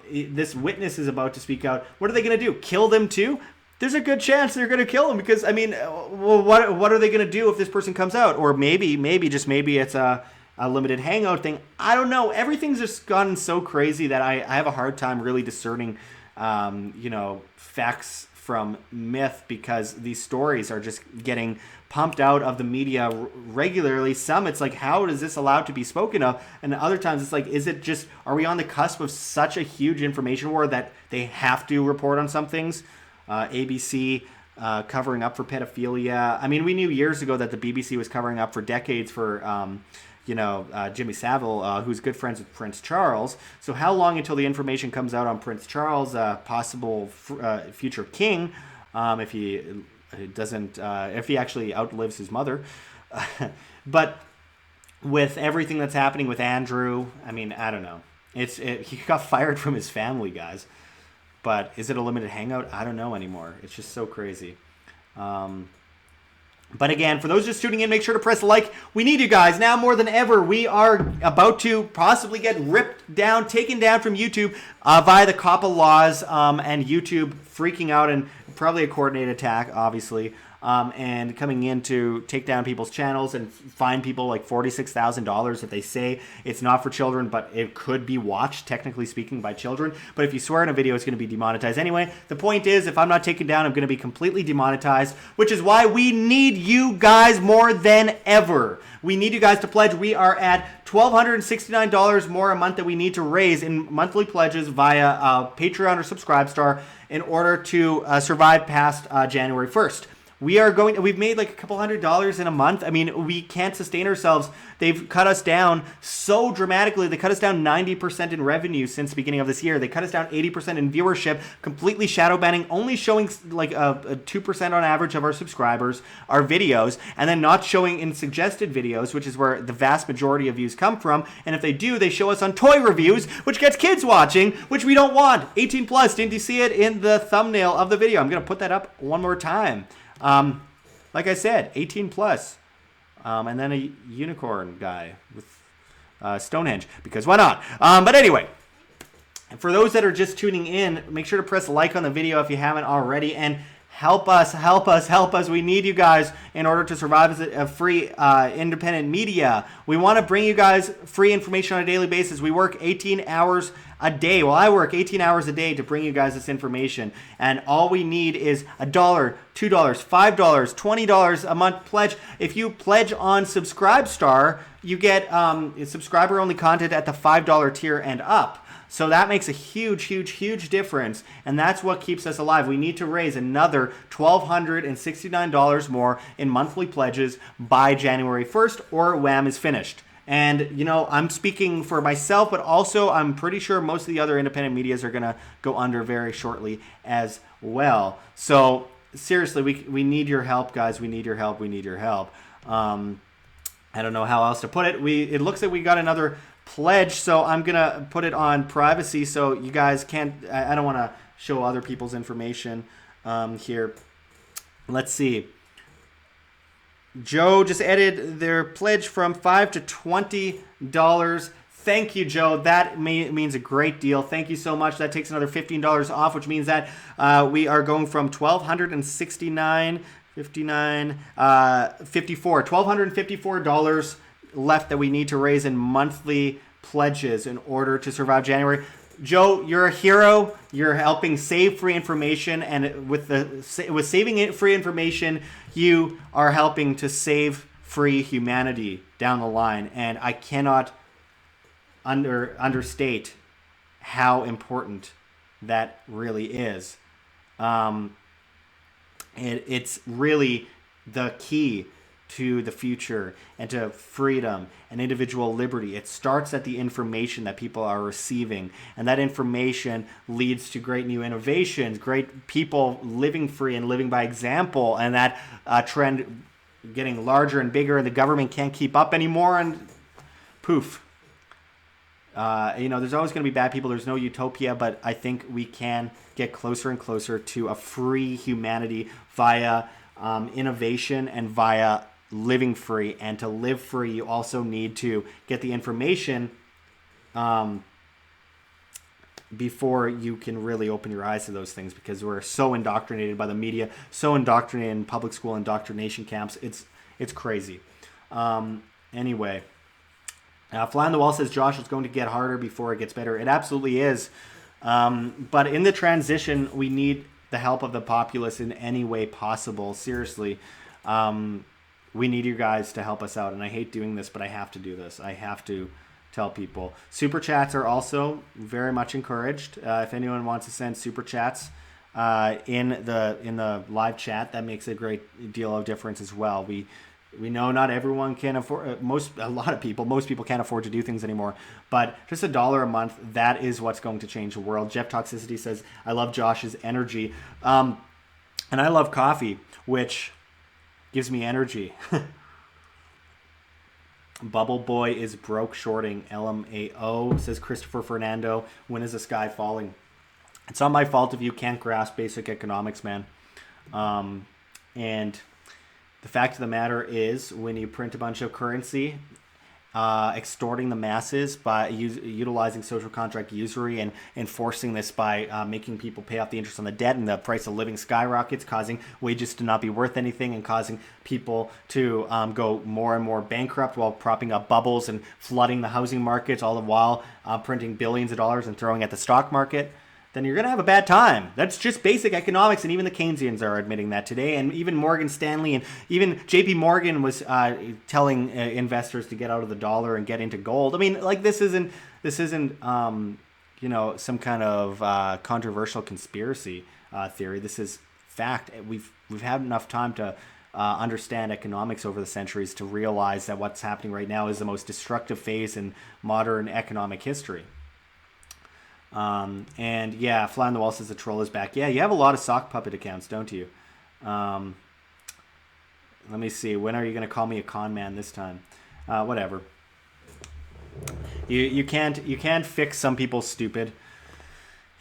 this witness is about to speak out. What are they going to do? Kill them too? There's a good chance they're going to kill him because, I mean, well, what are they going to do if this person comes out? Or maybe it's a limited hangout thing. I don't know. Everything's just gotten so crazy that I have a hard time really discerning, facts from myth because these stories are just getting pumped out of the media regularly. Some, it's like, how is this allowed to be spoken of? And other times it's like, are we on the cusp of such a huge information war that they have to report on some things? ABC covering up for pedophilia. I mean, we knew years ago that the BBC was covering up for decades for Jimmy Savile, who's good friends with Prince Charles. So how long until the information comes out on Prince Charles, possible future king, if he actually outlives his mother? But with everything that's happening with Andrew, I mean, I don't know. He got fired from his family, guys. But is it a limited hangout? I don't know anymore. It's just so crazy. But again, for those just tuning in, make sure to press like. We need you guys now more than ever. We are about to possibly get taken down from YouTube via the COPPA laws and YouTube freaking out and probably a coordinated attack, obviously. And coming in to take down people's channels and fine people like $46,000 if they say it's not for children, but it could be watched, technically speaking, by children. But if you swear in a video, it's going to be demonetized anyway. The point is, if I'm not taken down, I'm going to be completely demonetized, which is why we need you guys more than ever. We need you guys to pledge. We are at $1,269 more a month that we need to raise in monthly pledges via Patreon or Subscribestar in order to survive past January 1st. we've made like a couple $100 in a month. I mean, we can't sustain ourselves. They've cut us down so dramatically. They cut us down 90% in revenue since the beginning of this year. They cut us down 80% in viewership, completely shadow banning, only showing like a 2% on average of our subscribers, our videos, and then not showing in suggested videos, which is where the vast majority of views come from. And if they do, they show us on toy reviews, which gets kids watching, which we don't want. 18 plus. Didn't you see it in the thumbnail of the video? I'm going to put that up one more time. Like I said, 18 plus. And then a unicorn guy with Stonehenge, because why not? But anyway, for those that are just tuning in, make sure to press like on the video if you haven't already, and help us. We need you guys in order to survive as a free independent media. We want to bring you guys free information on a daily basis. We work 18 hours a day. Well, I work 18 hours a day to bring you guys this information. And all we need is $1, $2, $5, $20 a month pledge. If you pledge on Subscribestar, you get subscriber-only content at the $5 tier and up. So that makes a huge difference, and that's what keeps us alive. We need to raise another $1,269 more in monthly pledges by January 1st, or WHAM is finished. And, you know, I'm speaking for myself, but also I'm pretty sure most of the other independent medias are going to go under very shortly as well. So, seriously, we need your help, guys. We need your help. I don't know how else to put it. It looks like we got another pledge, so I'm gonna put it on privacy so you guys can't. I don't want to show other people's information here. Let's see. Joe just added their pledge from $5 to $20. Thank you, Joe. That means a great deal. Thank you so much. That takes another $15 off, which means that we are going from $1,269, $1,254 left that we need to raise in monthly pledges in order to survive January. Joe, you're a hero. You're helping save free information, and with saving free information, you are helping to save free humanity down the line. And I cannot understate how important that really is. It's really the key to the future and to freedom and individual liberty. It starts at the information that people are receiving, and that information leads to great new innovations, great people living free and living by example, and that trend getting larger and bigger, and the government can't keep up anymore, and poof. There's always going to be bad people. There's no utopia, but I think we can get closer and closer to a free humanity via innovation and via living free. And to live free, you also need to get the information before you can really open your eyes to those things, because we're so indoctrinated by the media, so indoctrinated in public school indoctrination camps. It's crazy. Anyway, Fly on the Wall says Josh is going to get harder before it gets better. It absolutely is. But in the transition, we need the help of the populace in any way possible. Seriously. We need you guys to help us out. And I hate doing this, but I have to do this. I have to tell people. Super chats are also very much encouraged. If anyone wants to send super chats in the live chat, that makes a great deal of difference as well. We know not everyone can afford, most people can't afford to do things anymore, but just $1 a month, that is what's going to change the world. Jeff Toxicity says, I love Josh's energy. And I love coffee, which gives me energy. Bubble Boy is broke shorting LMAO, says Christopher Fernando. When is the sky falling? It's not my fault if you can't grasp basic economics, man. And the fact of the matter is, when you print a bunch of currency, extorting the masses by utilizing social contract usury and enforcing this by making people pay off the interest on the debt, and the price of living skyrockets, causing wages to not be worth anything, and causing people to go more and more bankrupt while propping up bubbles and flooding the housing markets, all the while printing billions of dollars and throwing at the stock market, then you're going to have a bad time. That's just basic economics, and even the Keynesians are admitting that today. And even Morgan Stanley and even JP Morgan was telling investors to get out of the dollar and get into gold. I mean, like, this isn't some kind of controversial conspiracy theory. This is fact. We've had enough time to understand economics over the centuries to realize that what's happening right now is the most destructive phase in modern economic history. And yeah, Fly on the Wall says the troll is back. Yeah, you have a lot of sock puppet accounts, don't you? Let me see. When are you going to call me a con man this time? Whatever. You can't fix some people stupid.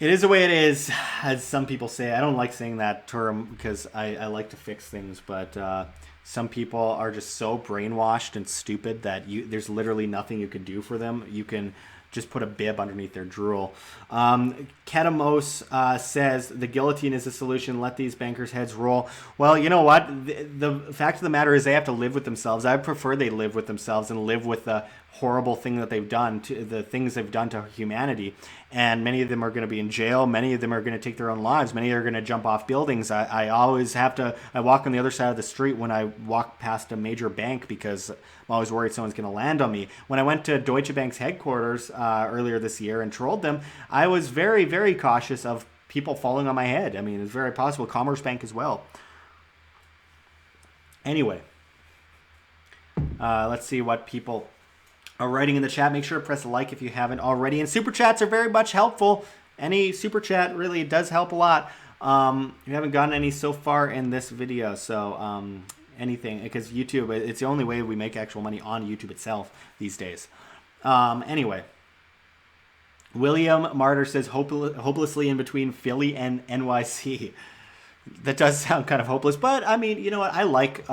It is the way it is, as some people say. I don't like saying that term because I like to fix things, but some people are just so brainwashed and stupid that there's literally nothing you can do for them. You can just put a bib underneath their drool. Ketamos says the guillotine is the solution. Let these bankers' heads roll. Well, you know what? The fact of the matter is they have to live with themselves. I prefer they live with themselves and live with the horrible thing that they've done, to the things they've done to humanity. And many of them are going to be in jail. Many of them are going to take their own lives. Many are going to jump off buildings. I always have to, I walk on the other side of the street when I walk past a major bank because I'm always worried someone's going to land on me. When I went to Deutsche Bank's headquarters earlier this year and trolled them, I was very, very cautious of people falling on my head. I mean, it's very possible. Commerce Bank as well. Anyway, let's see what people are writing in the chat. Make sure to press like if you haven't already. And super chats are very much helpful. Any super chat really does help a lot. We haven't gotten any so far in this video, so anything, because YouTube, it's the only way we make actual money on YouTube itself these days. Anyway, William Martyr says hopelessly in between Philly and NYC. That does sound kind of hopeless, but I mean, you know what? I like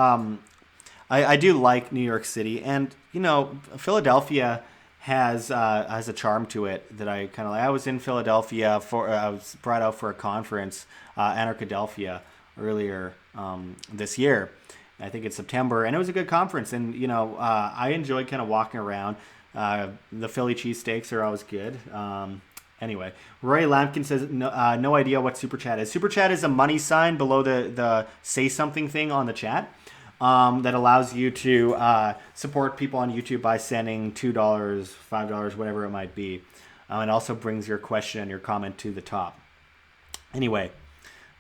I do like New York City, and you know, Philadelphia has a charm to it that I kind of like. I was in Philadelphia I was brought out for a conference, Anarchapulco, earlier this year. I think it's September, and it was a good conference. And you know, I enjoyed kind of walking around. The Philly cheesesteaks are always good. Anyway, Roy Lampkin says no idea what Super Chat is. Super Chat is a money sign below the say something thing on the chat. That allows you to support people on YouTube by sending $2, $5, whatever it might be. And also brings your question and your comment to the top. Anyway,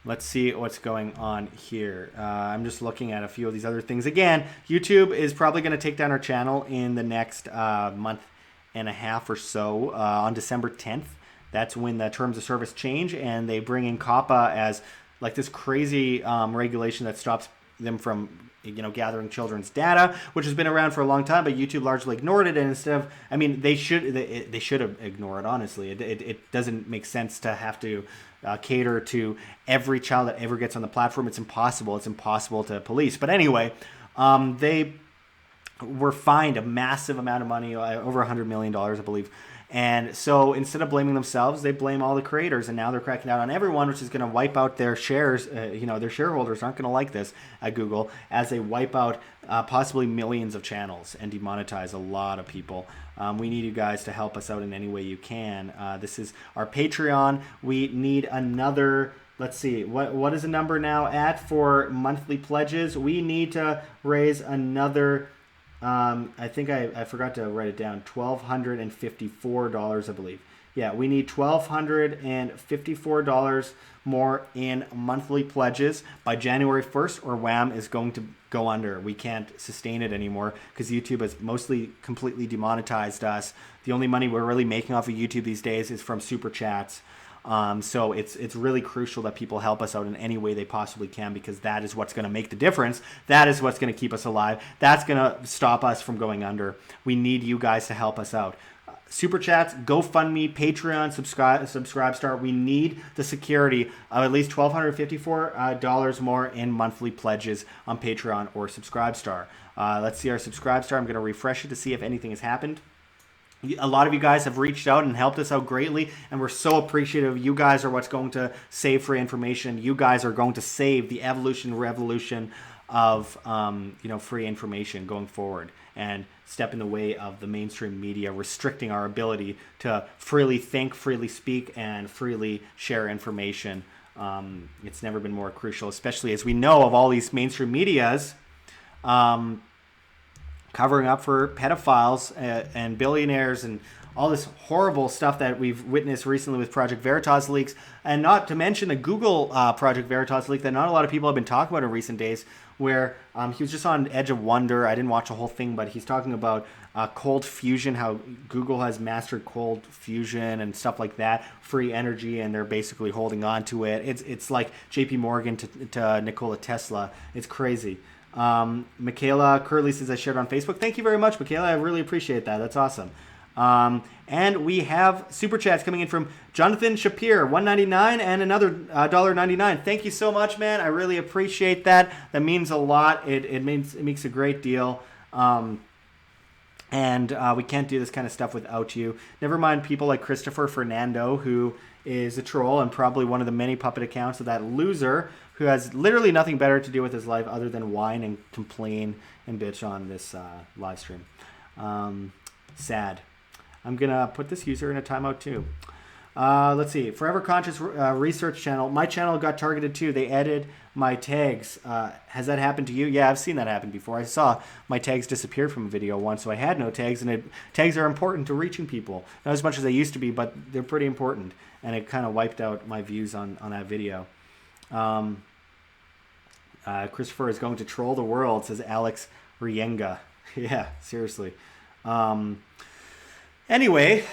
let's see what's going on here. I'm just looking at a few of these other things. Again, YouTube is probably going to take down our channel in the next month and a half or so on December 10th. That's when the terms of service change, and they bring in COPPA as like this crazy regulation that stops them from gathering children's data, which has been around for a long time, but YouTube largely ignored it. And instead of, I mean, they should have ignored it, honestly. It doesn't make sense to have to cater to every child that ever gets on the platform. It's impossible. It's impossible to police. But anyway, they were fined a massive amount of money, over $100 million, I believe. And so instead of blaming themselves, they blame all the creators, and now they're cracking down on everyone, which is going to wipe out their shares. Their shareholders aren't going to like this at Google, as they wipe out possibly millions of channels and demonetize a lot of people. We need you guys to help us out in any way you can. This is our Patreon. We need another. Let's see, what is the number now at for monthly pledges? We need to raise another. I think I forgot to write it down. $1,254, I believe. Yeah, we need $1,254 more in monthly pledges by January 1st, or Wham is going to go under. We can't sustain it anymore because YouTube has mostly completely demonetized us. The only money we're really making off of YouTube these days is from super chats. So it's really crucial that people help us out in any way they possibly can, because that is what's going to make the difference. That is what's going to keep us alive. That's going to stop us from going under. We need you guys to help us out. Super chats, GoFundMe, Patreon, Subscribestar. We need the security of at least $1,254 more in monthly pledges on Patreon or Subscribestar. Let's see our Subscribestar. I'm going to refresh it to see if anything has happened. A lot of you guys have reached out and helped us out greatly, and we're so appreciative. You guys are what's going to save free information. You guys are going to save the revolution of free information going forward, and step in the way of the mainstream media restricting our ability to freely think, freely speak, and freely share information. It's never been more crucial, especially as we know of all these mainstream medias covering up for pedophiles and billionaires and all this horrible stuff that we've witnessed recently with Project Veritas leaks, and not to mention the Google Project Veritas leak that not a lot of people have been talking about in recent days, where he was just on Edge of Wonder. I didn't watch the whole thing, but he's talking about cold fusion, how Google has mastered cold fusion and stuff like that, free energy, and they're basically holding on to it. It's like JP Morgan to Nikola Tesla. It's crazy. Michaela Curley says I shared on Facebook. Thank you very much, Michaela. I really appreciate that. That's awesome. And we have super chats coming in from Jonathan Shapir, $1.99, and another $1.99. Thank you so much, man. I really appreciate that. That means a lot. It makes a great deal. And we can't do this kind of stuff without you. Never mind people like Christopher Fernando, who is a troll and probably one of the many puppet accounts of that loser who has literally nothing better to do with his life other than whine and complain and bitch on this live stream. Sad. I'm going to put this user in a timeout too. Let's see. Forever Conscious Research Channel. My channel got targeted too. They added my tags. Has that happened to you? Yeah, I've seen that happen before. I saw my tags disappear from a video once, so I had no tags, and tags are important to reaching people. Not as much as they used to be, but they're pretty important, and it kind of wiped out my views on that video. Christopher is going to troll the world, says Alex Rienga. Yeah, seriously. Anyway,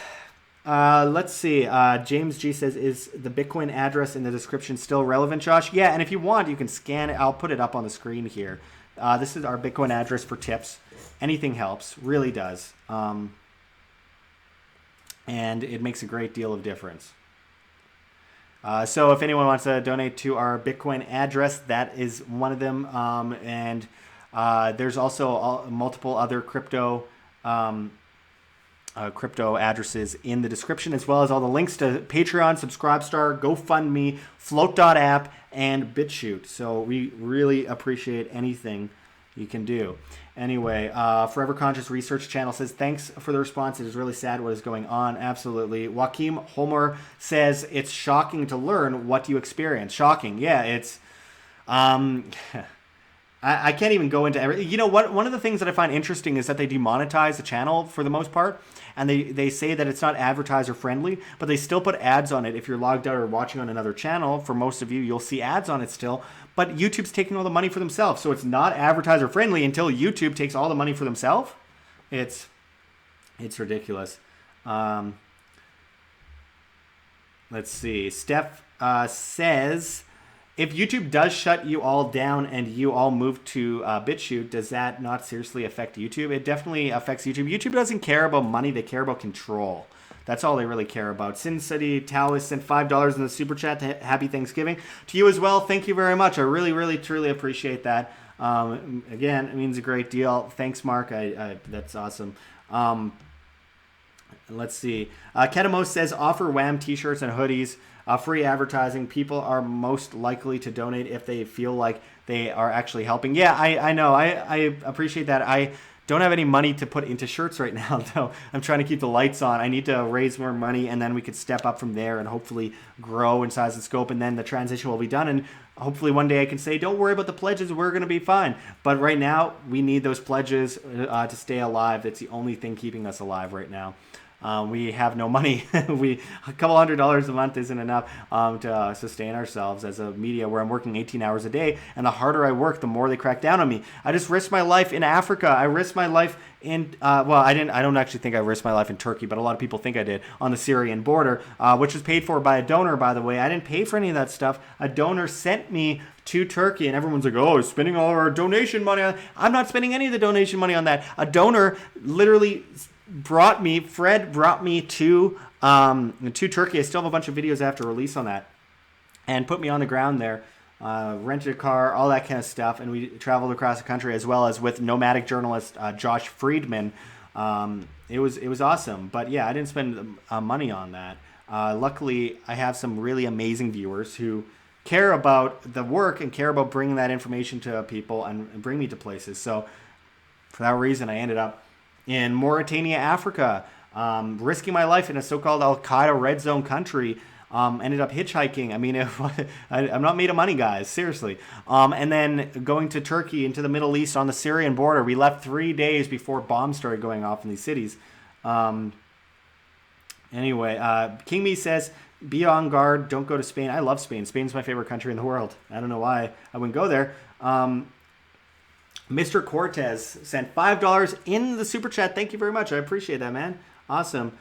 let's see. James G says, is the Bitcoin address in the description still relevant, Josh? Yeah, and if you want, you can scan it. I'll put it up on the screen here. This is our Bitcoin address for tips. Anything helps, really does. And it makes a great deal of difference. So if anyone wants to donate to our Bitcoin address, that is one of them. And there's also multiple other crypto addresses in the description, as well as all the links to Patreon, Subscribestar, GoFundMe, Float.app, and BitChute. So we really appreciate anything you can do. Anyway, Forever Conscious Research Channel says, thanks for the response. It is really sad what is going on. Absolutely. Joaquim Homer says, it's shocking to learn what you experience. Shocking. Yeah, it's... I can't even go into everything. You know, one of the things that I find interesting is that they demonetize the channel for the most part, and they say that it's not advertiser friendly, but they still put ads on it. If you're logged out or watching on another channel, for most of you, you'll see ads on it still, but YouTube's taking all the money for themselves, so it's not advertiser friendly until YouTube takes all the money for themselves. It's ridiculous. Let's see. Steph says, if YouTube does shut you all down and you all move to BitChute, does that not seriously affect YouTube? It definitely affects YouTube. YouTube doesn't care about money. They care about control. That's all they really care about. Sin City Taoist sent $5 in the super chat. Happy Thanksgiving to you as well. Thank you very much. I really, really, truly appreciate that. Again, it means a great deal. Thanks, Mark. That's awesome. Let's see. Ketamos says, offer Wham t-shirts and hoodies. Free advertising. People are most likely to donate if they feel like they are actually helping. Yeah, I know. I appreciate that. I don't have any money to put into shirts right now, though. I'm trying to keep the lights on. I need to raise more money, and then we could step up from there and hopefully grow in size and scope, and then the transition will be done. And hopefully one day I can say, don't worry about the pledges. We're going to be fine. But right now, we need those pledges to stay alive. It's the only thing keeping us alive right now. We have no money. A couple $100 a month isn't enough to sustain ourselves as a media where I'm working 18 hours a day, and the harder I work, the more they crack down on me. I just risked my life in Africa. I risked my life in I don't actually think I risked my life in Turkey, but a lot of people think I did, on the Syrian border, which was paid for by a donor, by the way. I didn't pay for any of that stuff. A donor sent me to Turkey, and everyone's like, oh, he's spending all our donation money on. I'm not spending any of the donation money on that. A donor literally Fred brought me to Turkey. I still have a bunch of videos I have to release on that, and put me on the ground there, rented a car, all that kind of stuff, and we traveled across the country, as well as with nomadic journalist Josh Friedman. It was awesome, but yeah, I didn't spend money on that. Luckily, I have some really amazing viewers who care about the work and care about bringing that information to people and bring me to places. So for that reason, I ended up in Mauritania, Africa, risking my life in a so-called Al-Qaeda red zone country. Ended up hitchhiking. I mean, I'm not made of money, guys. Seriously. And then going to Turkey, into the Middle East on the Syrian border. We left 3 days before bombs started going off in these cities. Anyway, King Me says, be on guard. Don't go to Spain. I love Spain. Spain's my favorite country in the world. I don't know why I wouldn't go there. Mr. Cortez sent $5 in the super chat. Thank you very much. I appreciate that, man. Awesome.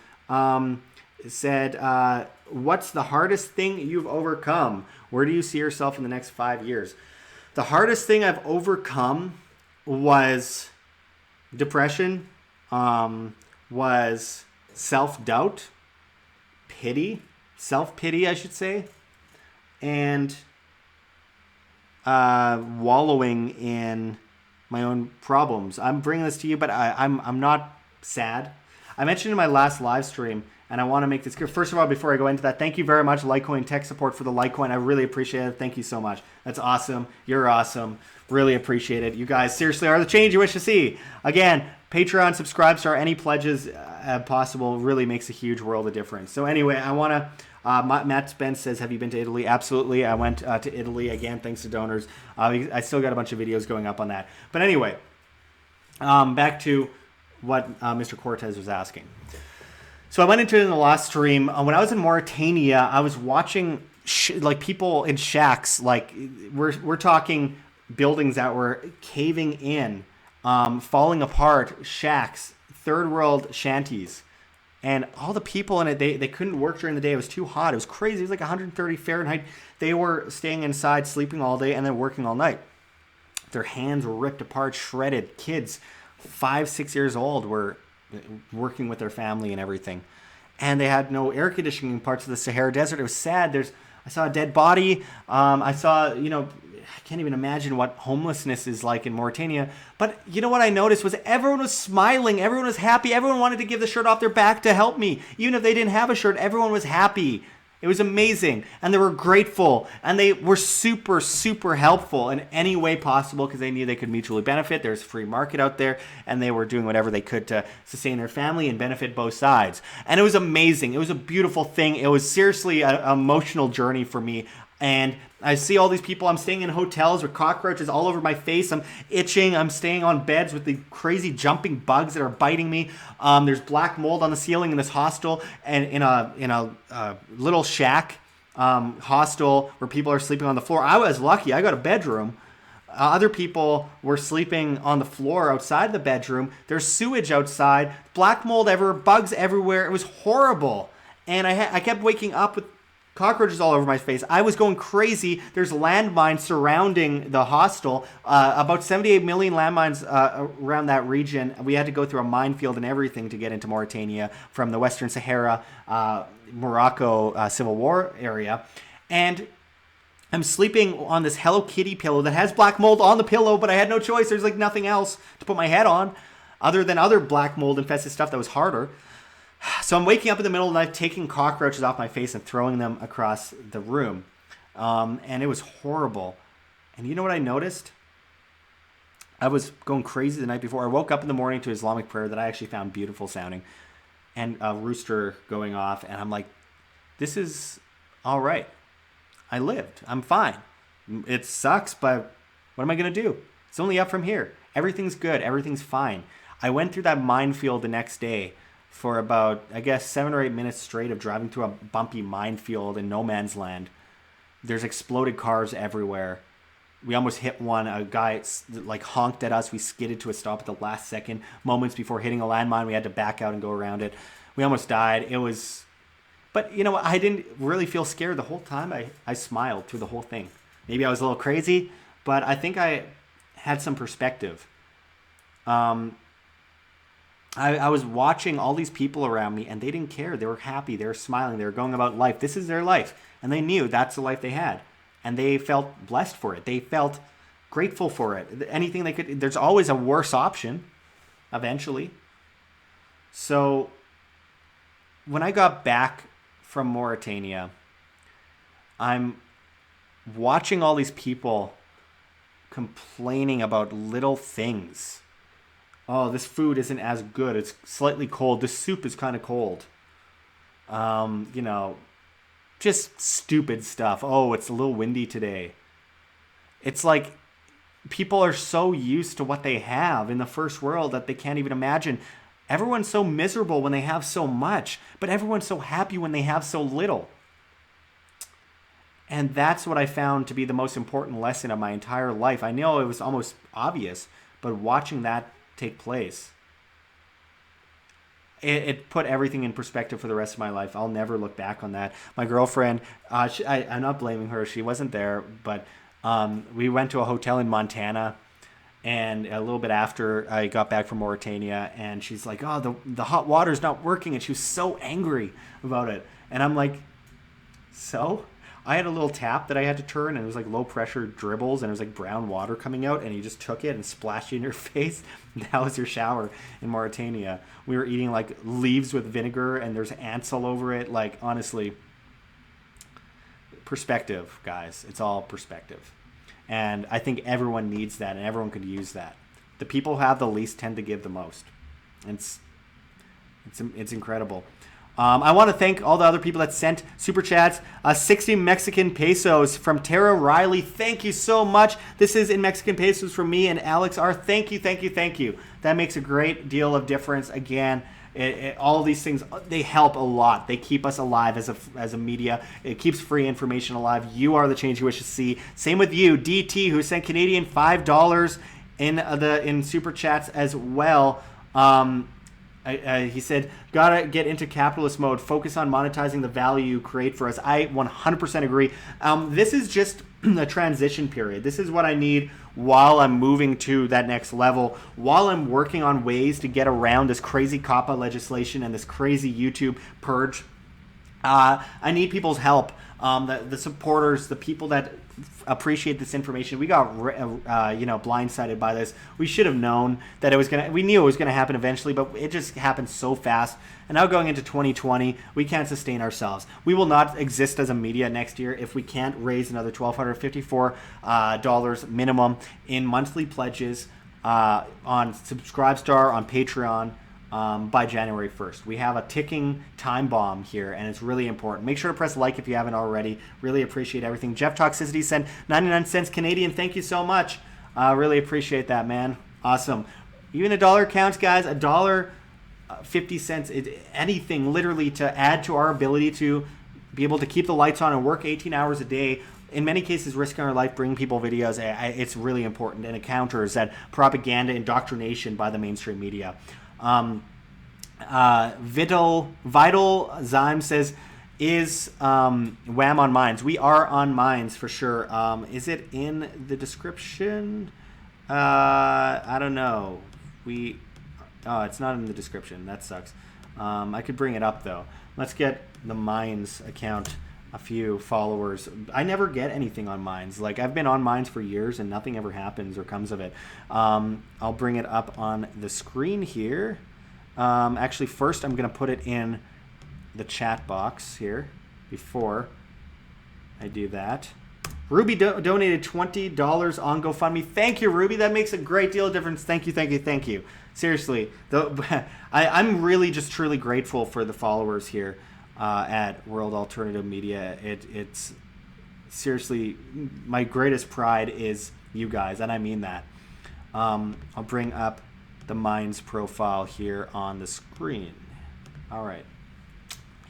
Said, what's the hardest thing you've overcome? Where do you see yourself in the next 5 years? The hardest thing I've overcome was depression, was self-doubt, self-pity, I should say, and wallowing in my own problems. I'm bringing this to you, but I'm not sad. I mentioned in my last live stream, and I want to make this clear. First of all, before I go into that, thank you very much, Litecoin Tech Support, for the Litecoin. I really appreciate it. Thank you so much. That's awesome. You're awesome. Really appreciate it. You guys seriously are the change you wish to see. Again, Patreon, subscribe, star, any pledges possible really makes a huge world of difference. So anyway, I want to... Matt Spence says, have you been to Italy? Absolutely. I went to Italy, again, thanks to donors. I still got a bunch of videos going up on that. But anyway, back to what Mr. Cortez was asking. So I went into it in the last stream. When I was in Mauritania, I was watching like people in shacks. Like we're talking buildings that were caving in, falling apart, shacks, third world shanties. And all the people in it, they couldn't work during the day. It was too hot. It was crazy. It was like 130 Fahrenheit. They were staying inside, sleeping all day, and then working all night. Their hands were ripped apart, shredded. Kids, 5, 6 years old, were working with their family and everything. And they had no air conditioning in parts of the Sahara Desert. It was sad. I saw a dead body. I saw, I can't even imagine what homelessness is like in Mauritania. But you know what I noticed was everyone was smiling. Everyone was happy. Everyone wanted to give the shirt off their back to help me. Even if they didn't have a shirt, everyone was happy. It was amazing. And they were grateful. And they were super, super helpful in any way possible because they knew they could mutually benefit. There's a free market out there. And they were doing whatever they could to sustain their family and benefit both sides. And it was amazing. It was a beautiful thing. It was seriously an emotional journey for me. And I see all these people. I'm staying in hotels with cockroaches all over my face. I'm itching. I'm staying on beds with the crazy jumping bugs that are biting me. There's black mold on the ceiling in this hostel, and in a little shack hostel where people are sleeping on the floor. I was lucky. I got a bedroom. Other people were sleeping on the floor outside the bedroom. There's sewage outside, black mold everywhere, bugs everywhere. It was horrible, and I kept waking up with cockroaches all over my face. I was going crazy. There's landmines surrounding the hostel. About 78 million landmines around that region. We had to go through a minefield and everything to get into Mauritania from the Western Sahara, Morocco Civil War area. And I'm sleeping on this Hello Kitty pillow that has black mold on the pillow, but I had no choice. There's like nothing else to put my head on other than other black mold infested stuff that was harder. So I'm waking up in the middle of the night, taking cockroaches off my face and throwing them across the room. And it was horrible. And you know what I noticed? I was going crazy the night before. I woke up in the morning to Islamic prayer that I actually found beautiful sounding. And a rooster going off. And I'm like, this is all right. I lived. I'm fine. It sucks, but what am I going to do? It's only up from here. Everything's good. Everything's fine. I went through that minefield the next day for about, I guess, 7 or 8 minutes straight of driving through a bumpy minefield in no man's land. There's exploded cars everywhere. We almost hit one. A guy like honked at us. We skidded to a stop at the last second. Moments before hitting a landmine, we had to back out and go around it. We almost died. It was... But, you know, I didn't really feel scared the whole time. I smiled through the whole thing. Maybe I was a little crazy, but I think I had some perspective. I was watching all these people around me, and they didn't care. They were happy. They were smiling. They were going about life. This is their life. And they knew that's the life they had. And they felt blessed for it. They felt grateful for it. Anything they could... There's always a worse option, eventually. So when I got back from Mauritania, I'm watching all these people complaining about little things. Oh, this food isn't as good. It's slightly cold. This soup is kind of cold. You know, just stupid stuff. Oh, it's a little windy today. It's like people are so used to what they have in the first world that they can't even imagine Everyone's so miserable when they have so much, but everyone's so happy when they have so little. And that's what I found to be the most important lesson of my entire life. I know it was almost obvious, but watching that take place, it put everything in perspective for the rest of my life. I'll never look back on that. My girlfriend, I'm not blaming her. She wasn't there, but we went to a hotel in Montana, and a little bit after I got back from Mauritania, and she's like, oh, the hot water's not working, and she was so angry about it. And I'm like, so? I had a little tap that I had to turn, and it was like low pressure dribbles, and it was like brown water coming out, and you just took it and splashed it in your face. That was your shower in Mauritania. We were eating like leaves with vinegar, and there's ants all over it. Like, honestly, perspective, guys. It's all perspective. And I think everyone needs that, and everyone could use that. The people who have the least tend to give the most. It's incredible. I want to thank all the other people that sent super chats. 60 Mexican pesos from Tara Riley. Thank you so much. This is in Mexican pesos from me and Alex R. Thank you, thank you, thank you. That makes a great deal of difference. Again, all these things, they help a lot. They keep us alive as a media. It keeps free information alive. You are the change you wish to see. Same with you, DT, who sent Canadian $5 in super chats as well. He said, gotta get into capitalist mode. Focus on monetizing the value you create for us. I 100% agree. This is just a transition period. This is what I need while I'm moving to that next level, while I'm working on ways to get around this crazy COPPA legislation and this crazy YouTube purge. I need people's help. The supporters, the people that appreciate this information. We got blindsided by this. We should have known that we knew it was gonna happen eventually, but it just happened so fast. And now going into 2020, we can't sustain ourselves. We will not exist as a media next year if we can't raise another $1,254 minimum in monthly pledges on Subscribestar, on Patreon. By January 1st. We have a ticking time bomb here, and it's really important. Make sure to press like if you haven't already. Really appreciate everything. Jeff Toxicity sent 99 cents Canadian. Thank you so much. Really appreciate that, man. Awesome. Even $1 counts, guys. $1.50. Anything literally to add to our ability to be able to keep the lights on and work 18 hours a day. In many cases, risking our life, bringing people videos. It's really important, and it counters that propaganda, indoctrination by the mainstream media. Vital Zyme says, is Wham on Minds? We are on Minds for sure. Is it in the description? I don't know. It's not in the description. That sucks. I could bring it up though. Let's get the Minds account a few followers. I never get anything on Minds. Like, I've been on Minds for years and nothing ever happens or comes of it. I'll bring it up on the screen here. Actually, first I'm going to put it in the chat box here before I do that. Ruby donated $20 on GoFundMe. Thank you, Ruby. That makes a great deal of difference. Thank you, thank you, thank you. Seriously, I'm really just truly grateful for the followers here. At World Alternative Media. It's seriously, my greatest pride is you guys, and I mean that. I'll bring up the Minds profile here on the screen. All right,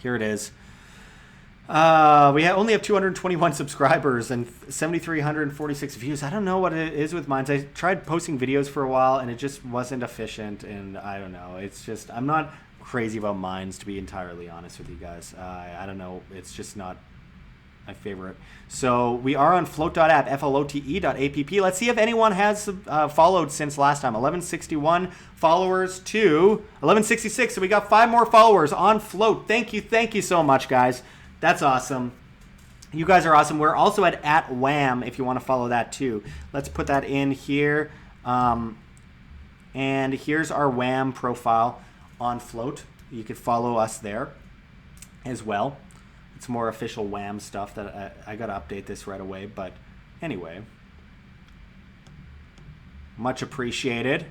here it is. We only have 221 subscribers and 7,346 views. I don't know what it is with Minds. I tried posting videos for a while, and it just wasn't efficient, and I don't know. It's just, I'm not crazy about Minds, to be entirely honest with you guys. I don't know. It's just not my favorite. So we are on float.app, flote.app. Let's see if anyone has followed since last time. 1161 followers to 1166. So we got 5 more followers on Float. Thank you so much, guys. That's awesome. You guys are awesome. We're also at Wham if you want to follow that too. Let's put that in here. And here's our Wham profile on Float. You could follow us there as well. It's more official Wham stuff that I got to update this right away. But anyway, much appreciated.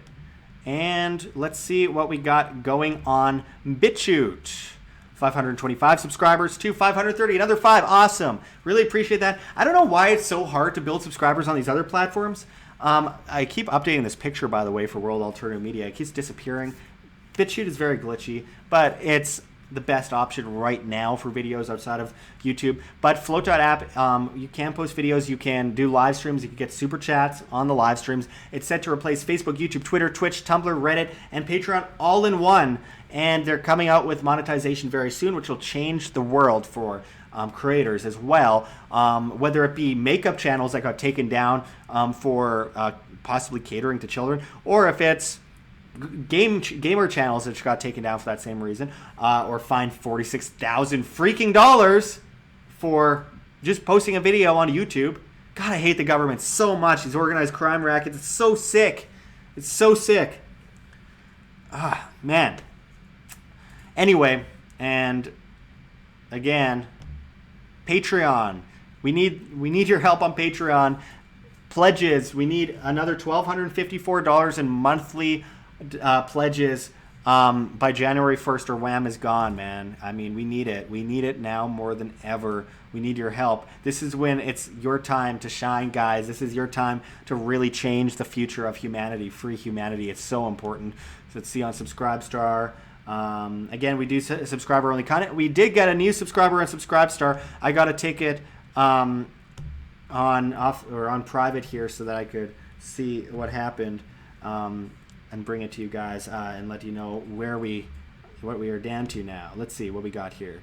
And let's see what we got going on BitChute. 525 subscribers to 530, another 5. Awesome. Really appreciate that. I don't know why it's so hard to build subscribers on these other platforms. I keep updating this picture, by the way, for World Alternative Media. It keeps disappearing. BitChute is very glitchy, but it's the best option right now for videos outside of YouTube. But Float.app, you can post videos, you can do live streams, you can get super chats on the live streams. It's set to replace Facebook, YouTube, Twitter, Twitch, Tumblr, Reddit, and Patreon all in one. And they're coming out with monetization very soon, which will change the world for creators as well. Whether it be makeup channels that got taken down for possibly catering to children, or if it's gamer channels that got taken down for that same reason, or fined $46,000 freaking dollars for just posting a video on YouTube. God, I hate the government so much. These organized crime rackets. It's so sick. It's so sick. Ah, man. Anyway, and again, Patreon. We need your help on Patreon. Pledges. We need another $1,254 in monthly pledges by January 1st, or wham is gone, man. I mean, we need it. We need it now more than ever. We need your help. This is when it's your time to shine, guys. This is your time to really change the future of humanity, free humanity. It's so important. So let's see on Subscribestar. Again, we do subscriber-only content. We did get a new subscriber on Subscribestar. I got a ticket on private here so that I could see what happened. And bring it to you guys and let you know what we are down to now. Let's see what we got here.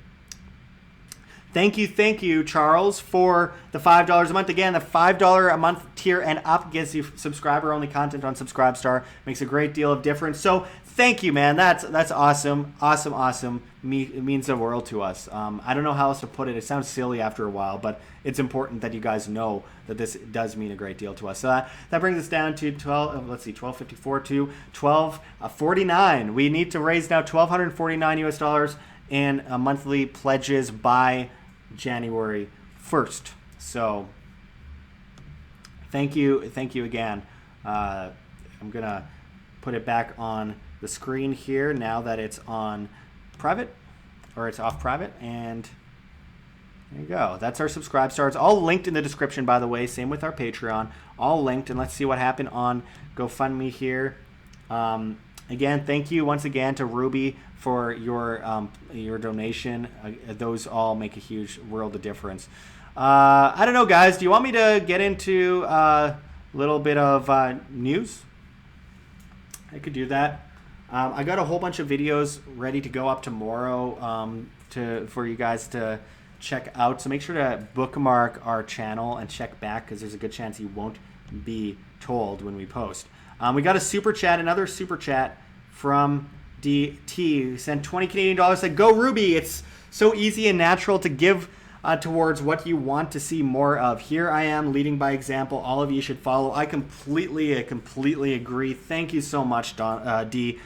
Thank you, Charles, for the $5 a month. Again, the $5 a month tier and up gives you subscriber-only content on Subscribestar. Makes a great deal of difference. So thank you, man. That's awesome. Awesome. It means the world to us. I don't know how else to put it. It sounds silly after a while, but it's important that you guys know that this does mean a great deal to us. So that brings us down to 1254 to 1249. We need to raise now $1,249 US in monthly pledges by January 1st. So thank you again. I'm gonna put it back on the screen here now that it's on private, or it's off private, and there you go. That's our Subscribestar. It's all linked in the description, by the way. Same with our Patreon. All linked. And let's see what happened on GoFundMe here. Again, thank you once again to Ruby for your donation. Those all make a huge world of difference. I don't know, guys. Do you want me to get into a little bit of news? I could do that. I got a whole bunch of videos ready to go up tomorrow for you guys to check out. So make sure to bookmark our channel and check back, because there's a good chance you won't be told when we post. We got a super chat, another super chat from DT, who sent 20 Canadian dollars. Said, "Go Ruby! It's so easy and natural to give towards what you want to see more of. Here I am, leading by example. All of you should follow." I completely agree. Thank you so much, DT.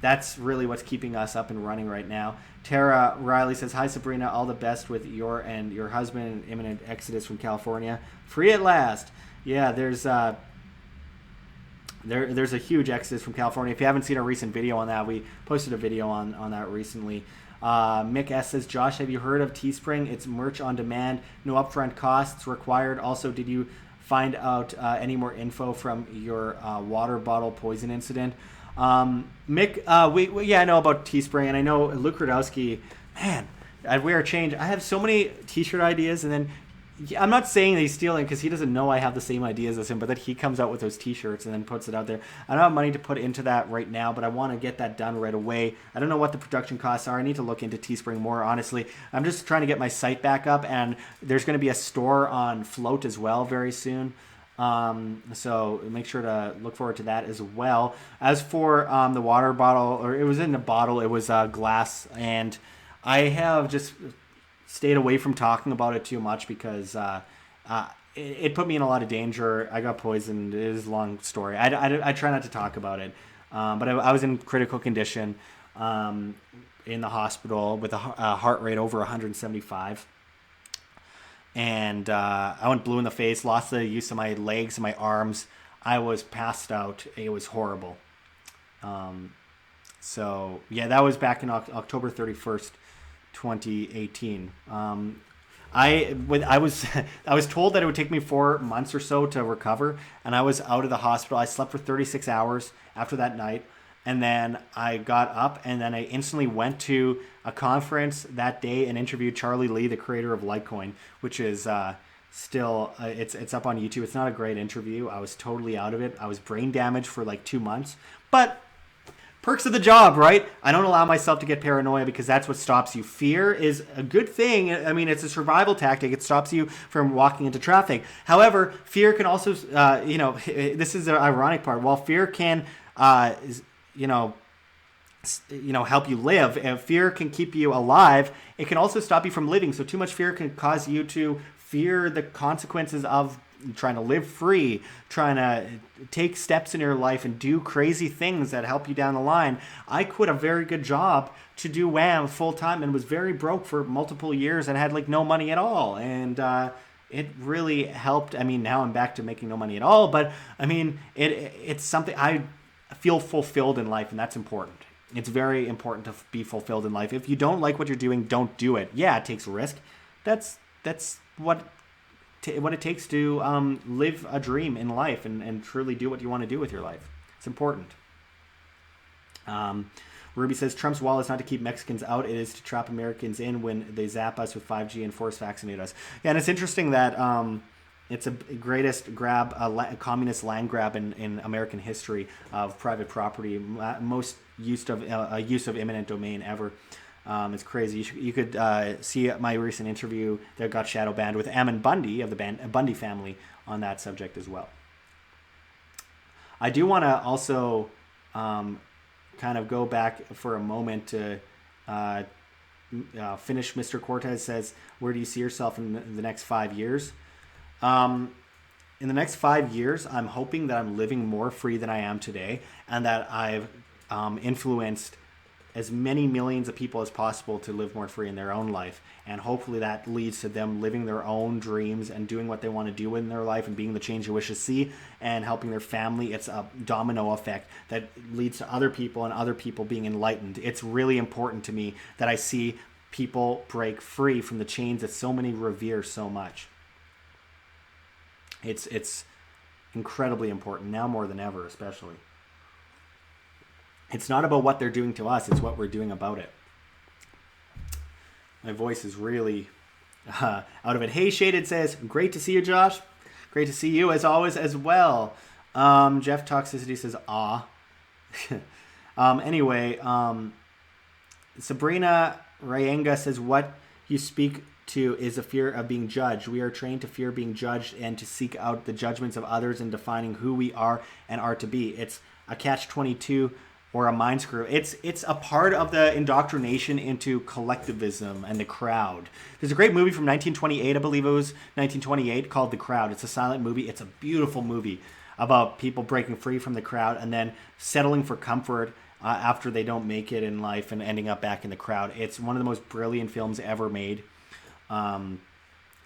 That's really what's keeping us up and running right now. Tara Riley says, "Hi Sabrina, all the best with your and your husband in imminent exodus from California. Free at last." Yeah, there's a huge exodus from California. If you haven't seen a recent video on that, we posted a video on that recently. Mick S says, "Josh, have you heard of Teespring? It's merch on demand, no upfront costs required. Also, did you find out any more info from your water bottle poison incident?" Mick, I know about Teespring, and I know Luke Radowski. Man, at Wear Change, I have so many t-shirt ideas, and then I'm not saying that he's stealing, because he doesn't know I have the same ideas as him, but that he comes out with those t-shirts and then puts it out there. I don't have money to put into that right now, but I want to get that done right away. I don't know what the production costs are. I need to look into Teespring more, honestly. I'm just trying to get my site back up, and there's going to be a store on Float as well very soon. So make sure to look forward to that as well. As for the water bottle, or it was in a bottle, it was glass, and I have just stayed away from talking about it too much, because it put me in a lot of danger. I got poisoned. It is a long story. I try not to talk about it, but I was in critical condition in the hospital with a heart rate over 175. And I went blue in the face, lost the use of my legs and my arms. I was passed out. It was horrible. So yeah, that was back in October 31st, 2018. I was told that it would take me 4 months or so to recover, and I was out of the hospital. I slept for 36 hours after that night, And then I got up and then I instantly went to a conference that day and interviewed Charlie Lee, the creator of Litecoin, which is still, it's up on YouTube. It's not a great interview. I was totally out of it. I was brain damaged for like 2 months. But perks of the job, right? I don't allow myself to get paranoia because that's what stops you. Fear is a good thing. I mean, it's a survival tactic. It stops you from walking into traffic. However, fear can also, this is the ironic part. While fear can, help you live, and fear can keep you alive, it can also stop you from living. So too much fear can cause you to fear the consequences of trying to live free, trying to take steps in your life and do crazy things that help you down the line. I quit a very good job to do WAM full time and was very broke for multiple years and had like no money at all. And it really helped. I mean, now I'm back to making no money at all, but I mean, it's something I feel fulfilled in life, and that's important. It's very important to be fulfilled in life. If you don't like what you're doing, don't do it. Yeah, it takes risk. That's what it takes to live a dream in life and truly do what you want to do with your life. It's important. Ruby says, Trump's wall is not to keep Mexicans out. It is to trap Americans in when they zap us with 5G and force vaccinate us. Yeah, and it's interesting that it's a greatest grab, a communist land grab in American history of private property, most use of eminent domain ever. It's crazy. You could see my recent interview that got shadow banned with Ammon Bundy of the Bundy family on that subject as well. I do want to also kind of go back for a moment to finish. Mr. Cortez says, where do you see yourself in the next 5 years? In the next 5 years, I'm hoping that I'm living more free than I am today, and that I've influenced as many millions of people as possible to live more free in their own life. And hopefully that leads to them living their own dreams and doing what they want to do in their life and being the change they wish to see and helping their family. It's a domino effect that leads to other people and other people being enlightened. It's really important to me that I see people break free from the chains that so many revere so much. It's incredibly important now more than ever, especially. It's not about what they're doing to us, it's what we're doing about it. My voice is really out of it. Hey, Shaded says, great to see you, Josh. Great to see you as always as well. Jeff Toxicity says, ah. Sabrina Rayenga says, what you speak to is a fear of being judged. We are trained to fear being judged and to seek out the judgments of others and defining who we are and are to be. It's a catch-22 or a mind screw. It's a part of the indoctrination into collectivism and the crowd. There's a great movie from 1928, I believe it was 1928, called The Crowd. It's a silent movie. It's a beautiful movie about people breaking free from the crowd and then settling for comfort after they don't make it in life and ending up back in the crowd. It's one of the most brilliant films ever made. And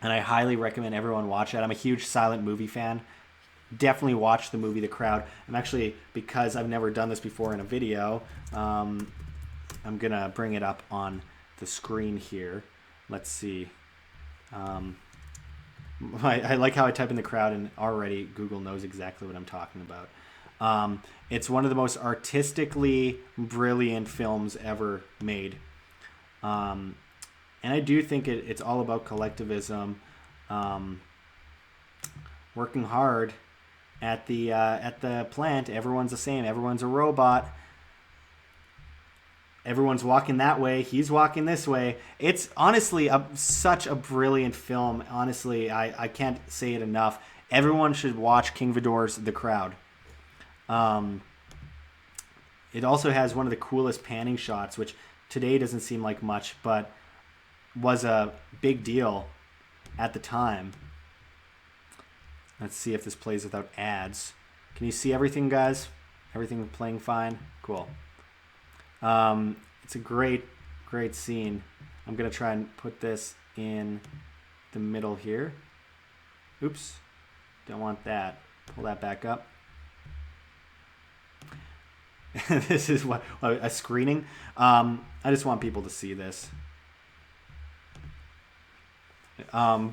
I highly recommend everyone watch it. I'm a huge silent movie fan. Definitely watch the movie The Crowd. I'm actually, because I've never done this before in a video, I'm going to bring it up on the screen here. Let's see. I like how I type in The Crowd and already Google knows exactly what I'm talking about. It's one of the most artistically brilliant films ever made. And I do think it's all about collectivism, working hard at the plant. Everyone's the same. Everyone's a robot. Everyone's walking that way. He's walking this way. It's honestly such a brilliant film. Honestly, I can't say it enough. Everyone should watch King Vidor's The Crowd. It also has one of the coolest panning shots, which today doesn't seem like much, but was a big deal at the time. Let's see if this plays without ads. Can you see everything, guys? Everything playing fine? Cool. It's a great scene. I'm going to try and put this in the middle here. Oops. Don't want that. Pull that back up. This is what a screening. I just want people to see this.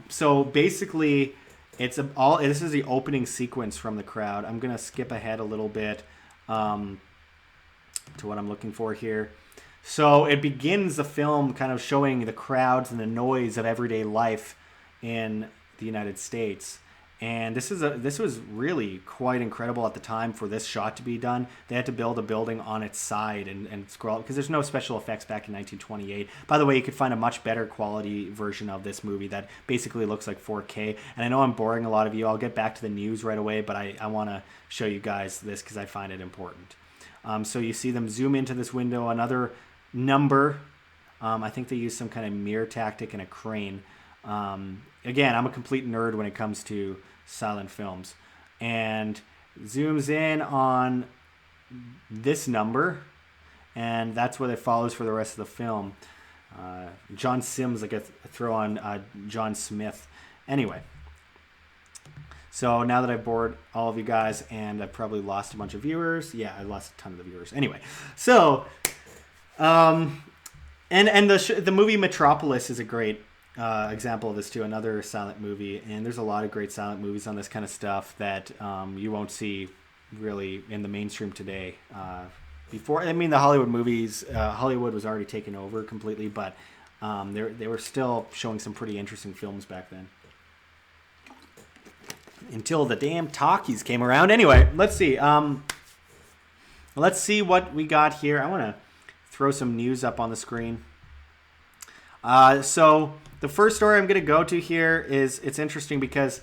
So basically, this is the opening sequence from The Crowd. I'm gonna skip ahead a little bit. to what I'm looking for here. So it begins the film kind of showing the crowds and the noise of everyday life in the United States. And this was really quite incredible at the time for this shot to be done. They had to build a building on its side and scroll, because there's no special effects back in 1928. By the way, you could find a much better quality version of this movie that basically looks like 4K. And I know I'm boring a lot of you. I'll get back to the news right away, but I want to show you guys this because I find it important. So you see them zoom into this window, another number. I think they use some kind of mirror tactic and a crane. Again, I'm a complete nerd when it comes to silent films. And zooms in on this number, and that's what it follows for the rest of the film. John Sims, like a throw on John Smith. Anyway. So now that I've bored all of you guys, and I've probably lost a bunch of viewers. Yeah, I lost a ton of the viewers. Anyway, so, and the movie Metropolis is a great example of this too. Another silent movie, and there's a lot of great silent movies on this kind of stuff that you won't see really in the mainstream today. Before, I mean, the Hollywood movies, Hollywood was already taken over completely, but they were still showing some pretty interesting films back then. Until the damn talkies came around. Anyway, let's see. Let's see what we got here. I want to throw some news up on the screen. So the first story I'm going to go to here it's interesting because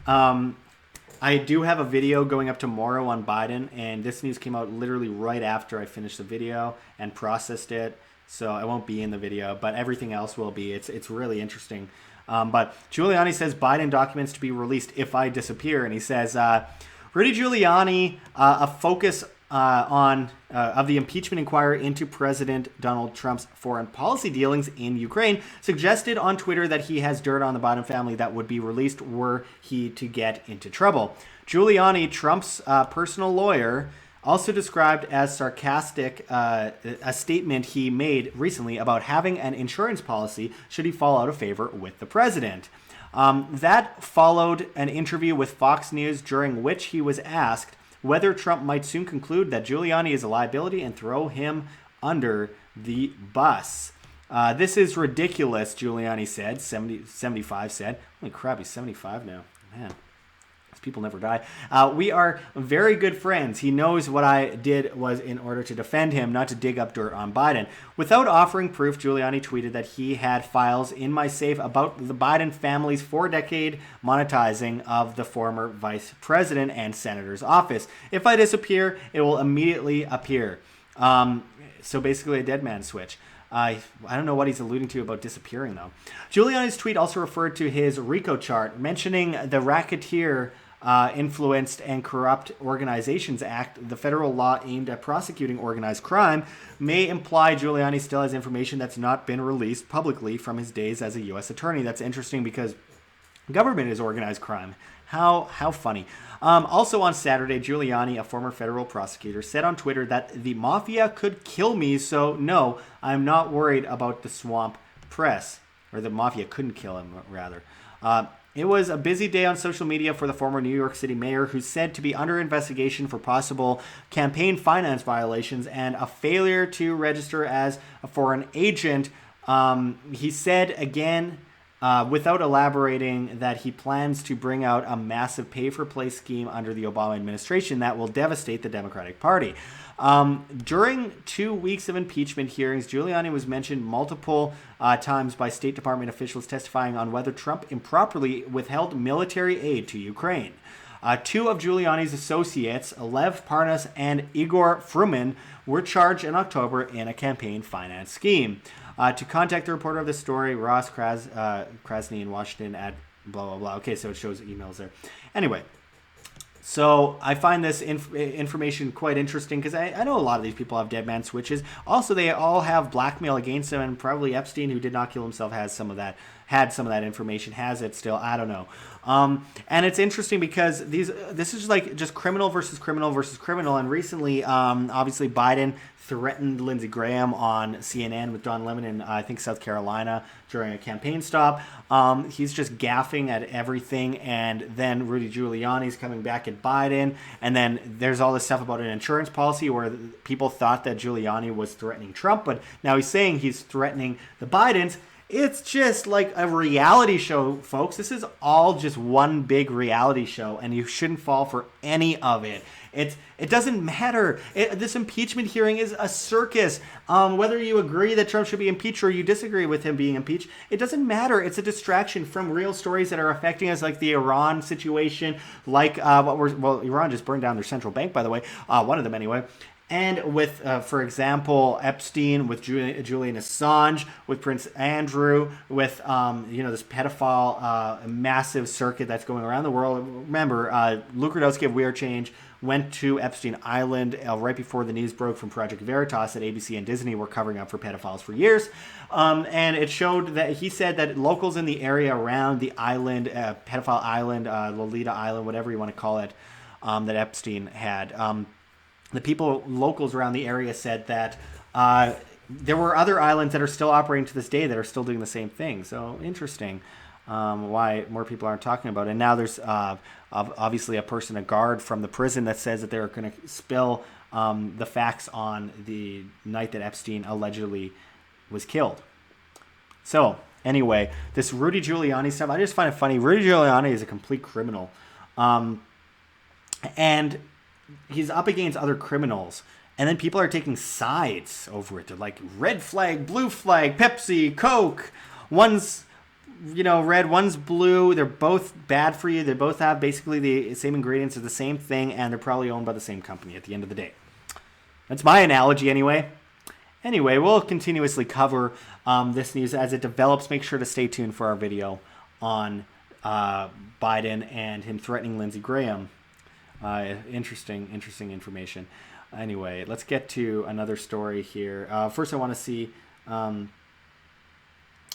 I do have a video going up tomorrow on Biden, and this news came out literally right after I finished the video and processed it. So I won't be in the video, but everything else will be. It's really interesting. But Giuliani says Biden documents to be released if I disappear. And he says, Rudy Giuliani, a focus of the impeachment inquiry into President Donald Trump's foreign policy dealings in Ukraine, suggested on Twitter that he has dirt on the Biden family that would be released were he to get into trouble. Giuliani, Trump's personal lawyer, also described as sarcastic a statement he made recently about having an insurance policy should he fall out of favor with the president. That followed an interview with Fox News during which he was asked whether Trump might soon conclude that Giuliani is a liability and throw him under the bus. This is ridiculous, Giuliani said. 75 said. Holy crap, he's 75 now. Man. People never die. We are very good friends. He knows what I did was in order to defend him, not to dig up dirt on Biden. Without offering proof, Giuliani tweeted that he had files in my safe about the Biden family's 4-decade monetizing of the former vice president and senator's office. If I disappear, it will immediately appear. So basically a dead man switch. I don't know what he's alluding to about disappearing, though. Giuliani's tweet also referred to his RICO chart, mentioning the racketeer Influenced and Corrupt Organizations Act, the federal law aimed at prosecuting organized crime, may imply Giuliani still has information that's not been released publicly from his days as a U.S. attorney. That's interesting because government is organized crime. How funny. Also on Saturday, Giuliani, a former federal prosecutor, said on Twitter that the mafia could kill me, so no, I'm not worried about the swamp press. Or the mafia couldn't kill him, rather. It was a busy day on social media for the former New York City mayor, who's said to be under investigation for possible campaign finance violations and a failure to register as a foreign agent. He said again, without elaborating, that he plans to bring out a massive pay-for-play scheme under the Obama administration that will devastate the Democratic Party. During 2 weeks of impeachment hearings, Giuliani was mentioned multiple times by State Department officials testifying on whether Trump improperly withheld military aid to Ukraine. Two of Giuliani's associates, Lev Parnas and Igor Fruman, were charged in October in a campaign finance scheme. To contact the reporter of this story, Ross Krasny in Washington at blah, blah, blah. Okay, so it shows emails there. Anyway. So I find this information quite interesting because I know a lot of these people have dead man switches. Also, they all have blackmail against them, and probably Epstein, who did not kill himself, had some of that information, has it still. I don't know. And it's interesting because this is like just criminal versus criminal versus criminal. And recently, obviously, Biden threatened Lindsey Graham on CNN with Don Lemon in, I think, South Carolina during a campaign stop. He's just gaffing at everything. And then Rudy Giuliani's coming back at Biden. And then there's all this stuff about an insurance policy where people thought that Giuliani was threatening Trump, but now he's saying he's threatening the Bidens. It's just like a reality show, folks. This is all just one big reality show, and you shouldn't fall for any of it. It doesn't matter. This impeachment hearing is a circus. Whether you agree that Trump should be impeached or you disagree with him being impeached, it doesn't matter. It's a distraction from real stories that are affecting us, like the Iran situation, like Iran just burned down their central bank, by the way, one of them anyway. And with, for example, Epstein, with Julian Assange, with Prince Andrew, with, this pedophile massive circuit that's going around the world. Remember, Luke Rudkowski of We Are Change went to Epstein Island right before the news broke from Project Veritas that ABC and Disney were covering up for pedophiles for years. And it showed that he said that locals in the area around the island, pedophile island, Lolita Island, whatever you want to call it, that Epstein had, the locals around the area said that there were other islands that are still operating to this day that are still doing the same thing. So interesting why more people aren't talking about it. And now there's obviously a guard from the prison that says that they're going to spill the facts on the night that Epstein allegedly was killed. So anyway, this Rudy Giuliani stuff, I just find it funny. Rudy Giuliani is a complete criminal. And he's up against other criminals, and then people are taking sides over it. They're like, red flag, blue flag, Pepsi, Coke. One's, red, one's blue. They're both bad for you. They both have basically the same ingredients of the same thing, and they're probably owned by the same company at the end of the day. That's my analogy anyway. Anyway, we'll continuously cover this news as it develops. Make sure to stay tuned for our video on Biden and him threatening Lindsey Graham. Interesting information. Anyway, let's get to another story here. First, I want to see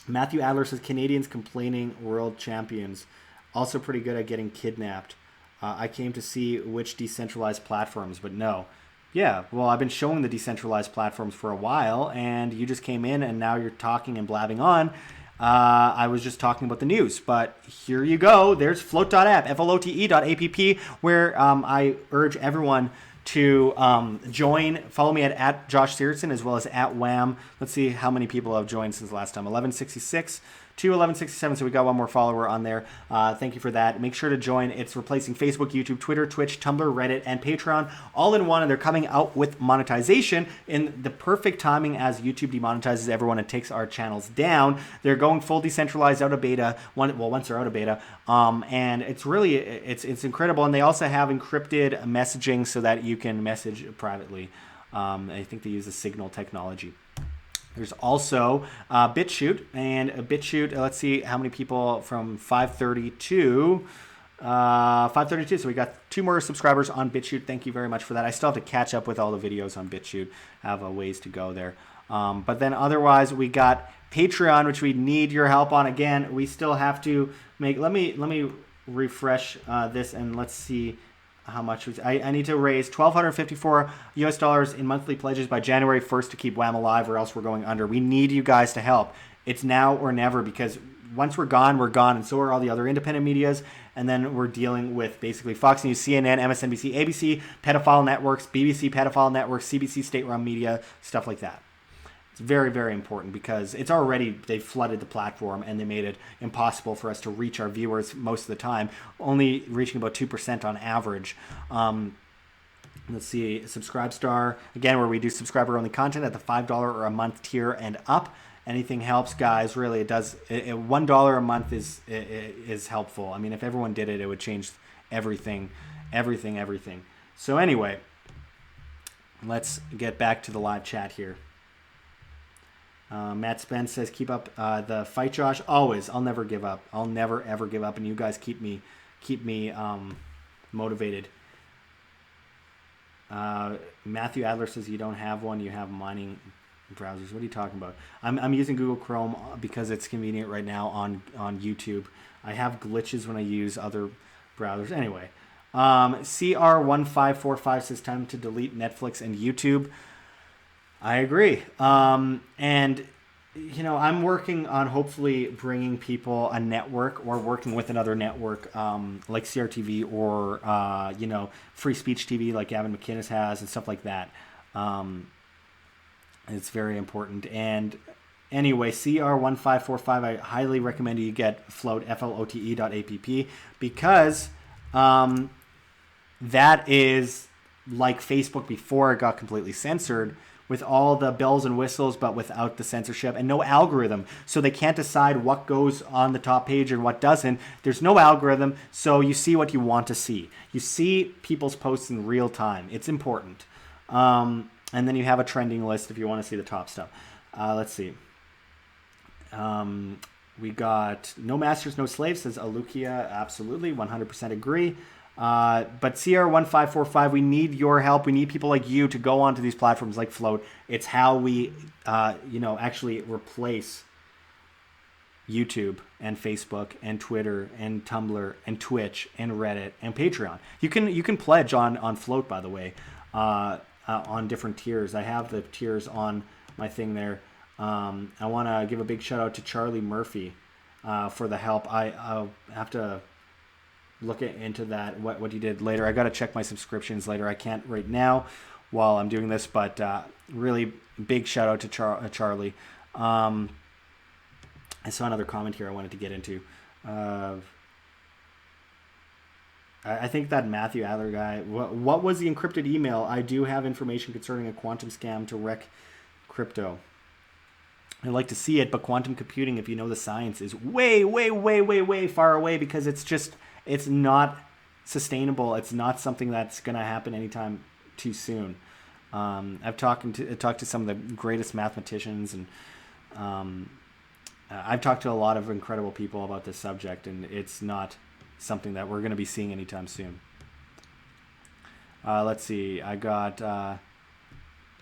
Matthew Adler says Canadians complaining world champions, also pretty good at getting kidnapped. I came to see which decentralized platforms, but no. Yeah, well, I've been showing the decentralized platforms for a while, and you just came in, and now you're talking and blabbing on. I was just talking about the news, but here you go. There's float.app, flote.app, where I urge everyone to join. Follow me at Josh Searson as well as at Wham. Let's see how many people have joined since last time. 1166 to 1167, so we got one more follower on there. Thank you for that. Make sure to join. It's replacing Facebook, YouTube, Twitter, Twitch, Tumblr, Reddit, and Patreon all in one, and they're coming out with monetization in the perfect timing as YouTube demonetizes everyone and takes our channels down. They're going full decentralized out of beta, once they're out of beta, and it's really, it's incredible, and they also have encrypted messaging so that you can message privately. I think they use the Signal technology. There's also BitChute, and BitChute, let's see how many people from 532. 532, so we got 2 more subscribers on BitChute. Thank you very much for that. I still have to catch up with all the videos on BitChute. I have a ways to go there. But then otherwise, we got Patreon, which we need your help on. Again, we still have to make, let me refresh this, and let's see how much I need to raise $1,254 in monthly pledges by January 1st to keep Wham alive, or else we're going under. We need you guys to help. It's now or never, because once we're gone, and so are all the other independent medias. And then we're dealing with basically Fox News, CNN, MSNBC, ABC, pedophile networks, BBC pedophile networks, CBC state-run media, stuff like that. It's very, very important because it's already, they flooded the platform and they made it impossible for us to reach our viewers most of the time, only reaching about 2% on average. Let's see, Subscribestar, again, where we do subscriber-only content at the $5 or a month tier and up. Anything helps, guys. Really, it does. $1 a month is helpful. I mean, if everyone did it, it would change everything. So anyway, let's get back to the live chat here. Matt Spence says, keep up the fight, Josh. Always. I'll never give up. I'll never, ever give up. And you guys keep me motivated. Matthew Adler says, you don't have one. You have mining browsers. What are you talking about? I'm using Google Chrome because it's convenient right now on YouTube. I have glitches when I use other browsers. Anyway, CR1545 says, time to delete Netflix and YouTube. I agree. And I'm working on hopefully bringing people a network or working with another network like CRTV or Free Speech TV like Gavin McInnes has and stuff like that. It's very important. And anyway, CR1545, I highly recommend you get Float, flote.app, because that is like Facebook before it got completely censored, with all the bells and whistles, but without the censorship and no algorithm. So they can't decide what goes on the top page and what doesn't. There's no algorithm, so you see what you want to see. You see people's posts in real time. It's important. And then you have a trending list if you want to see the top stuff. Let's see. We got No Masters, No Slaves, says Alukia. Absolutely, 100% agree. But CR1545, we need your help. We need people like you to go onto these platforms like Float. It's how we, actually replace YouTube and Facebook and Twitter and Tumblr and Twitch and Reddit and Patreon. You can pledge on Float, by the way, on different tiers. I have the tiers on my thing there. I want to give a big shout out to Charlie Murphy for the help. I'll have to look into that, what you did later. I got to check my subscriptions later. I can't right now while I'm doing this, but really big shout out to Charlie. I saw another comment here I wanted to get into. I think that Matthew Adler guy, what was the encrypted email? I do have information concerning a quantum scam to wreck crypto. I'd like to see it, but quantum computing, if you know the science, is way, way, way, way, way far away, because it's not sustainable. It's not something that's going to happen anytime too soon. I've talked to some of the greatest mathematicians, and I've talked to a lot of incredible people about this subject, and it's not something that we're going to be seeing anytime soon. Let's see. I got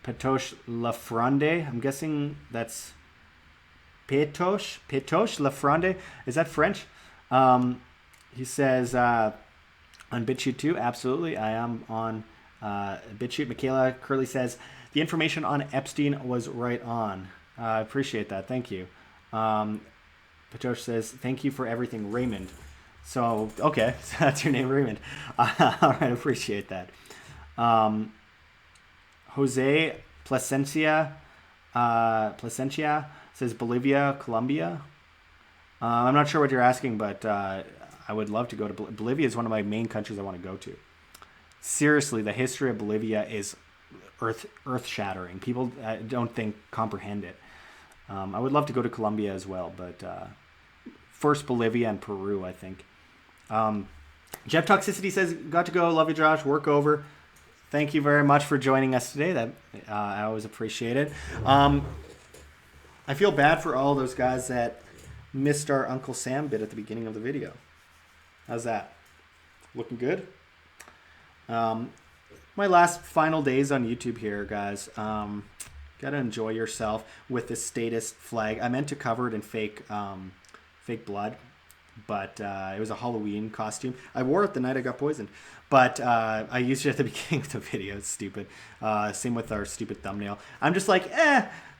Petosh Lafronde. I'm guessing that's Petosh Lafronde. Is that French? He says on BitChute too. Absolutely, I am on BitChute. Michaela Curley says the information on Epstein was right on. I appreciate that. Thank you. Patosh says thank you for everything, Raymond. So okay, so that's your name, Raymond. All right, appreciate that. Jose Placencia says Bolivia, Colombia. I'm not sure what you're asking, but I would love to go to Bolivia. Is one of my main countries I want to go to. Seriously, the history of Bolivia is earth-shattering. People don't comprehend it. I would love to go to Colombia as well, but first Bolivia and Peru, I think. Jeff Toxicity says, got to go. Love you, Josh. Work over. Thank you very much for joining us today. That I always appreciate it. I feel bad for all those guys that missed our Uncle Sam bit at the beginning of the video. How's that? Looking good? My last final days on YouTube here, guys. Gotta enjoy yourself with this status flag. I meant to cover it in fake blood, but it was a Halloween costume. I wore it the night I got poisoned, but I used it at the beginning of the video. It's stupid. Same with our stupid thumbnail. I'm just like,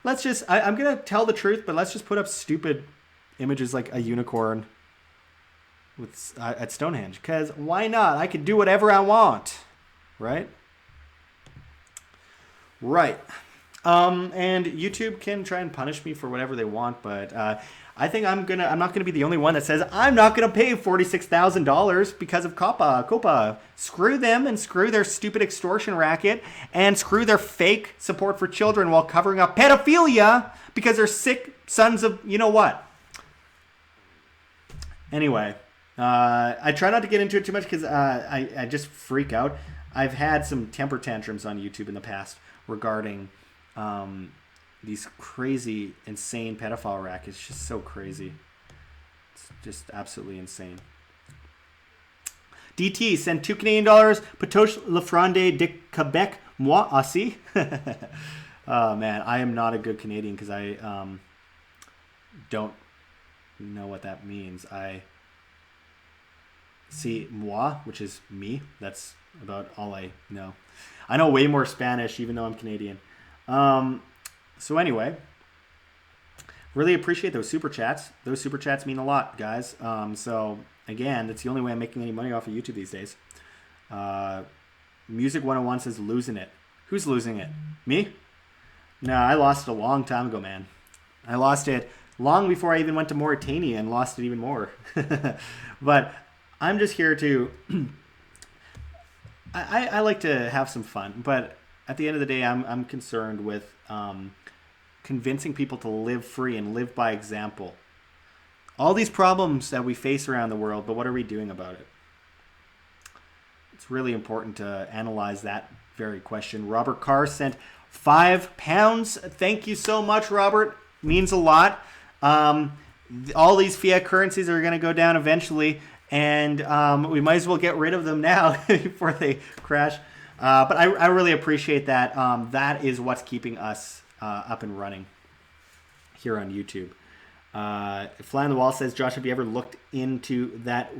let's just, I'm gonna tell the truth, but let's just put up stupid images like a unicorn with at Stonehenge, because why not? I can do whatever I want, right? Right. And YouTube can try and punish me for whatever they want, but I think I'm not gonna be the only one that says I'm not gonna pay $46,000 because of COPA. Screw them and screw their stupid extortion racket and screw their fake support for children while covering up pedophilia because they're sick sons of you know what. Anyway, I try not to get into it too much because I just freak out. I've had some temper tantrums on YouTube in the past regarding these crazy, insane pedophile rackets. It's just so crazy. It's just absolutely insane. DT, send $2 Canadian. Patoche Lafronde de Quebec, moi aussi. Oh man, I am not a good Canadian because I don't know what that means. I see moi, which is me. That's about all I know. I know way more Spanish, even though I'm Canadian. So anyway, really appreciate those super chats. Those super chats mean a lot, guys. So again, that's the only way I'm making any money off of YouTube these days. Music 101 says losing it. Who's losing it? Me? No, I lost it a long time ago, man. I lost it long before I even went to Mauritania and lost it even more. But I'm just here to... I like to have some fun, but at the end of the day, I'm concerned with convincing people to live free and live by example. All these problems that we face around the world, but what are we doing about it? It's really important to analyze that very question. Robert Carr sent £5. Thank you so much, Robert. Means a lot. All these fiat currencies are going to go down eventually, and we might as well get rid of them now before they crash. But I really appreciate that. That is what's keeping us up and running here on YouTube. Fly on the Wall says, Josh, have you ever looked into that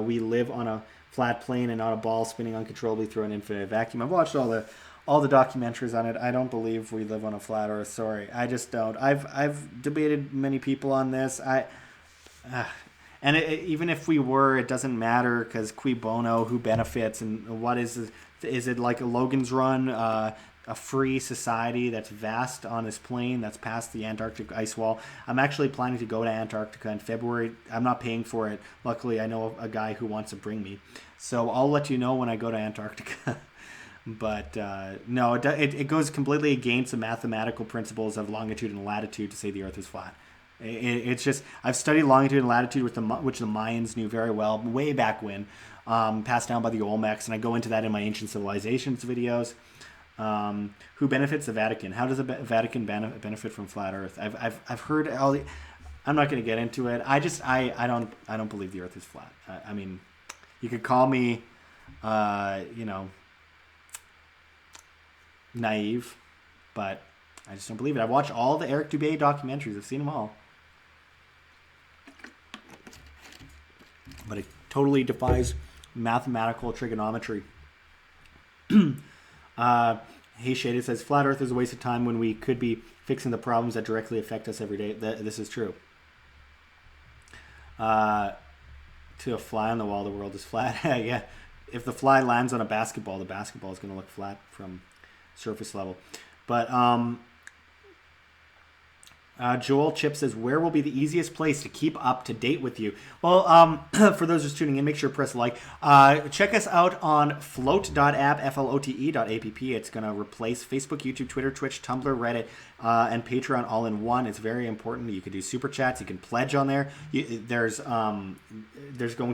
we live on a flat plane and not a ball spinning uncontrollably through an infinite vacuum? I've watched all the documentaries on it. I don't believe we live on a flat Earth. Sorry, I just don't. I've debated many people on this. Even if we were, it doesn't matter, because cui bono, who benefits, and what is it like a Logan's Run, a free society that's vast on this plane that's past the Antarctic ice wall? I'm actually planning to go to Antarctica in February. I'm not paying for it. Luckily, I know a guy who wants to bring me. So I'll let you know when I go to Antarctica. But no, it goes completely against the mathematical principles of longitude and latitude to say the Earth is flat. It's just, I've studied longitude and latitude which the Mayans knew very well way back when, passed down by the Olmecs, and I go into that in my ancient civilizations videos. Who benefits? The Vatican. How does the Vatican benefit from flat Earth? I've heard all the, I'm not going to get into it. I don't believe the Earth is flat. I mean, you could call me, naive, but I just don't believe it. I've watched all the Eric Dubé documentaries. I've seen them all. But it totally defies mathematical trigonometry. Hey Shaded says, flat Earth is a waste of time when we could be fixing the problems that directly affect us every day. This is true. To a fly on the wall, the world is flat. Yeah. If the fly lands on a basketball, the basketball is going to look flat from surface level. But Joel Chip says, where will be the easiest place to keep up to date with you? Well, for those just tuning in, make sure to press like. Check us out on float.app, flote.app. It's going to replace Facebook, YouTube, Twitter, Twitch, Tumblr, Reddit, and Patreon all in one. It's very important. You can do super chats. You can pledge on there. There's going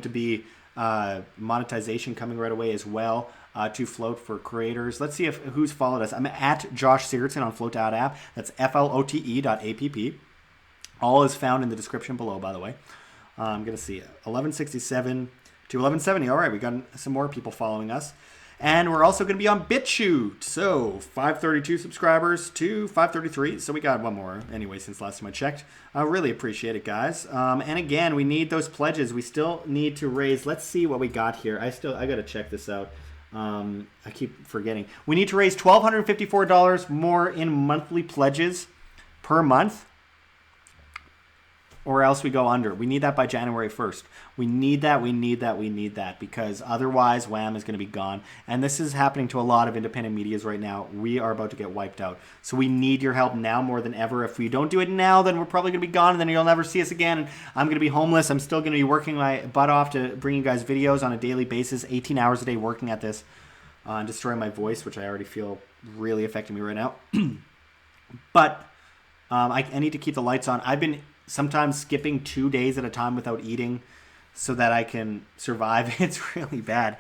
to be monetization coming right away as well. To Float for creators. Let's see who's followed us. I'm at Josh Sigurdsson on float.app. That's flote.app. All is found in the description below, by the way. I'm going to see 1167 to 1170. All right, we got some more people following us. And we're also going to be on BitChute. So 532 subscribers to 533. So we got one more anyway since last time I checked. I really appreciate it, guys. And again, we need those pledges. We still need to raise. Let's see what we got here. I got to check this out. I keep forgetting. We need to raise $1,254 more in monthly pledges per month, or else we go under. We need that by January 1st. We need that, because otherwise Wham is going to be gone. And this is happening to a lot of independent medias right now. We are about to get wiped out. So we need your help now more than ever. If we don't do it now, then we're probably going to be gone, and then you'll never see us again. And I'm going to be homeless. I'm still going to be working my butt off to bring you guys videos on a daily basis, 18 hours a day working at this, and destroying my voice, which I already feel really affecting me right now. But I need to keep the lights on. I've been sometimes skipping 2 days at a time without eating so that I can survive. It's really bad.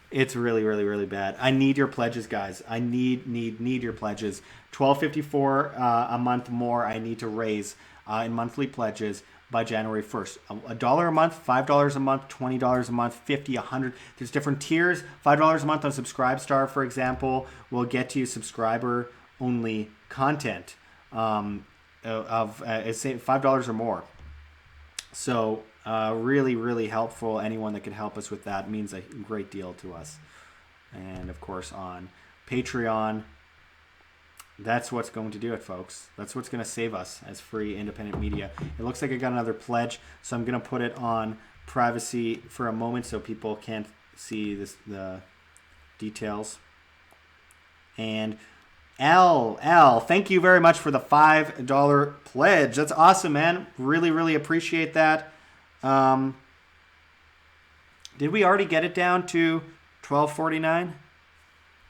It's really, really, really bad. I need your pledges, guys. I need your pledges. $12.54 a month more I need to raise in monthly pledges by January 1st. $1 a month, $5 a month, $20 a month, $50, $100. There's different tiers. $5 a month on Subscribestar, for example, will get you subscriber-only content of say $5 or more. So really, really helpful. Anyone that can help us with that means a great deal to us. And of course on Patreon, That's what's going to do it, folks. That's what's going to save us as free independent media. It looks like I got another pledge, so I'm going to put it on privacy for a moment so people can't see the details. And Al, thank you very much for the $5 pledge. That's awesome, man. Really, really appreciate that. Did we already get it down to $12.49?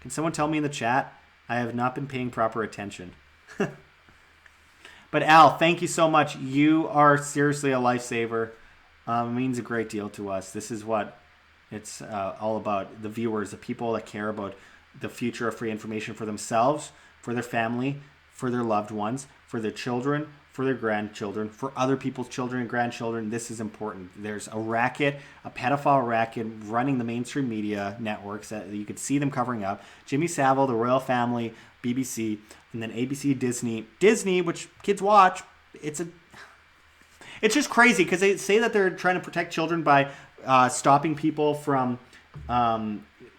Can someone tell me in the chat? I have not been paying proper attention. But Al, thank you so much. You are seriously a lifesaver. It means a great deal to us. This is what it's all about. The viewers, the people that care about the future of free information for themselves, for their family, for their loved ones, for their children, for their grandchildren, for other people's children and grandchildren. This is important. There's a racket, a pedophile racket running the mainstream media networks that you could see them covering up. Jimmy Savile, the royal family, BBC, and then ABC, Disney, which kids watch. It's just crazy because they say that they're trying to protect children by stopping people from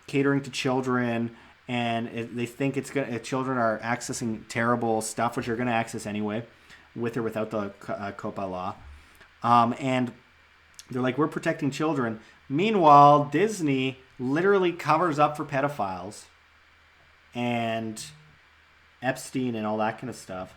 catering to children, and they think children are accessing terrible stuff, which they're going to access anyway, with or without the COPPA law. And they're like, we're protecting children. Meanwhile, Disney literally covers up for pedophiles and Epstein and all that kind of stuff.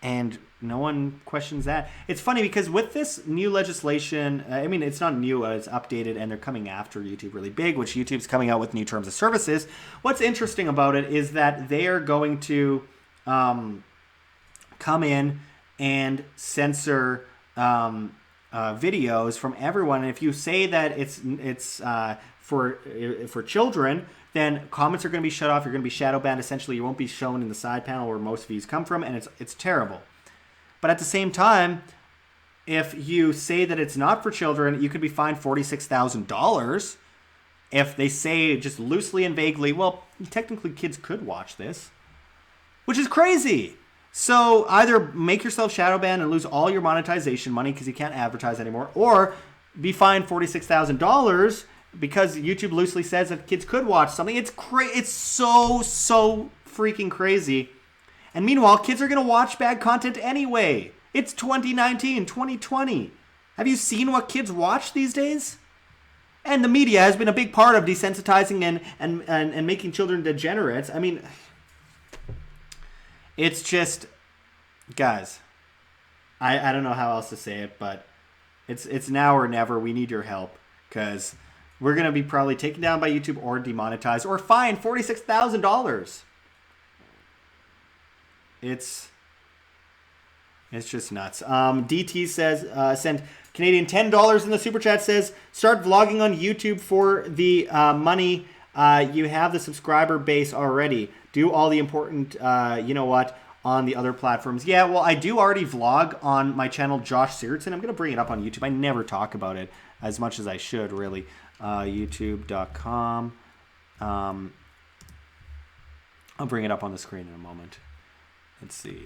And no one questions that. It's funny because with this new legislation, I mean, it's not new, it's updated, and they're coming after YouTube really big, which YouTube's coming out with new terms of services. What's interesting about it is that they are going to come in and censor videos from everyone. And if you say that it's for children, then comments are going to be shut off. You're going to be shadow banned. Essentially, you won't be shown in the side panel where most views come from, and it's terrible. But at the same time, if you say that it's not for children, you could be fined $46,000. If they say just loosely and vaguely, well, technically kids could watch this, which is crazy. So either make yourself shadow banned and lose all your monetization money because you can't advertise anymore, or be fined $46,000 because YouTube loosely says that kids could watch something. It's It's so freaking crazy. And meanwhile, kids are going to watch bad content anyway. It's 2019, 2020. Have you seen what kids watch these days? And the media has been a big part of desensitizing and making children degenerates. I mean, it's just, guys, I don't know how else to say it, but it's now or never. We need your help because we're going to be probably taken down by YouTube or demonetized or fined $46,000. It's just nuts. DT says, send Canadian $10 in the super chat, says, start vlogging on YouTube for the money. You have the subscriber base already. Do all the important, on the other platforms. Yeah, well, I do already vlog on my channel, Josh Seartson. I'm going to bring it up on YouTube. I never talk about it as much as I should, really. YouTube.com. I'll bring it up on the screen in a moment. Let's see.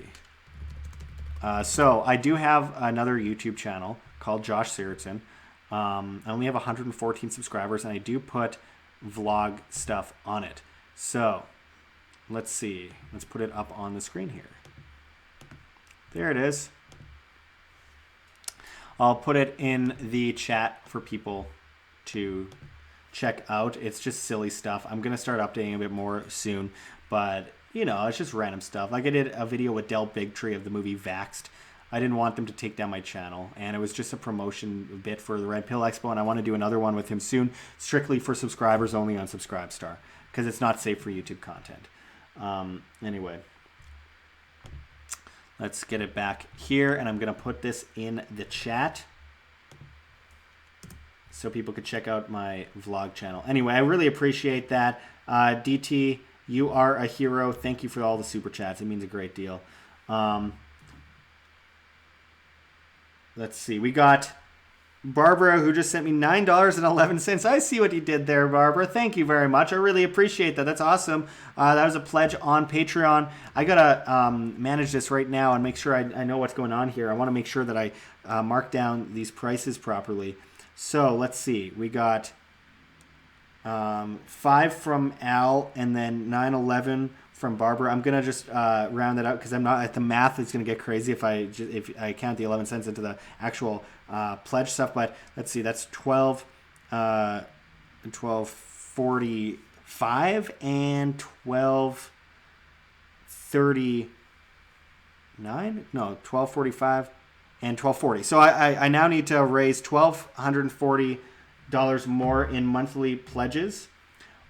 So I do have another YouTube channel called Josh Seartson. I only have 114 subscribers, and I do put vlog stuff on it. So let's see. Let's put it up on the screen here. There it is. I'll put it in the chat for people to check out. It's just silly stuff. I'm going to start updating a bit more soon, but it's just random stuff. Like I did a video with Del Bigtree of the movie Vaxxed. I didn't want them to take down my channel, and it was just a promotion bit for the Red Pill Expo, and I want to do another one with him soon, strictly for subscribers only on Subscribestar, because it's not safe for YouTube content. Anyway, let's get it back here, and I'm going to put this in the chat so people could check out my vlog channel. Anyway, I really appreciate that. DT, you are a hero. Thank you for all the super chats. It means a great deal. Let's see. We got Barbara, who just sent me $9.11. I see what you did there, Barbara. Thank you very much. I really appreciate that. That's awesome. That was a pledge on Patreon. I got to manage this right now and make sure I know what's going on here. I want to make sure that I mark down these prices properly. So let's see. We got 5 from Al, and then 911 from Barbara. I'm gonna just round it out because I'm not. The math is gonna get crazy if I count the 11 cents into the actual pledge stuff. But let's see, that's 12.45 and 12.39. No, 12.45 and 12.40. So I now need to raise $1,240 more in monthly pledges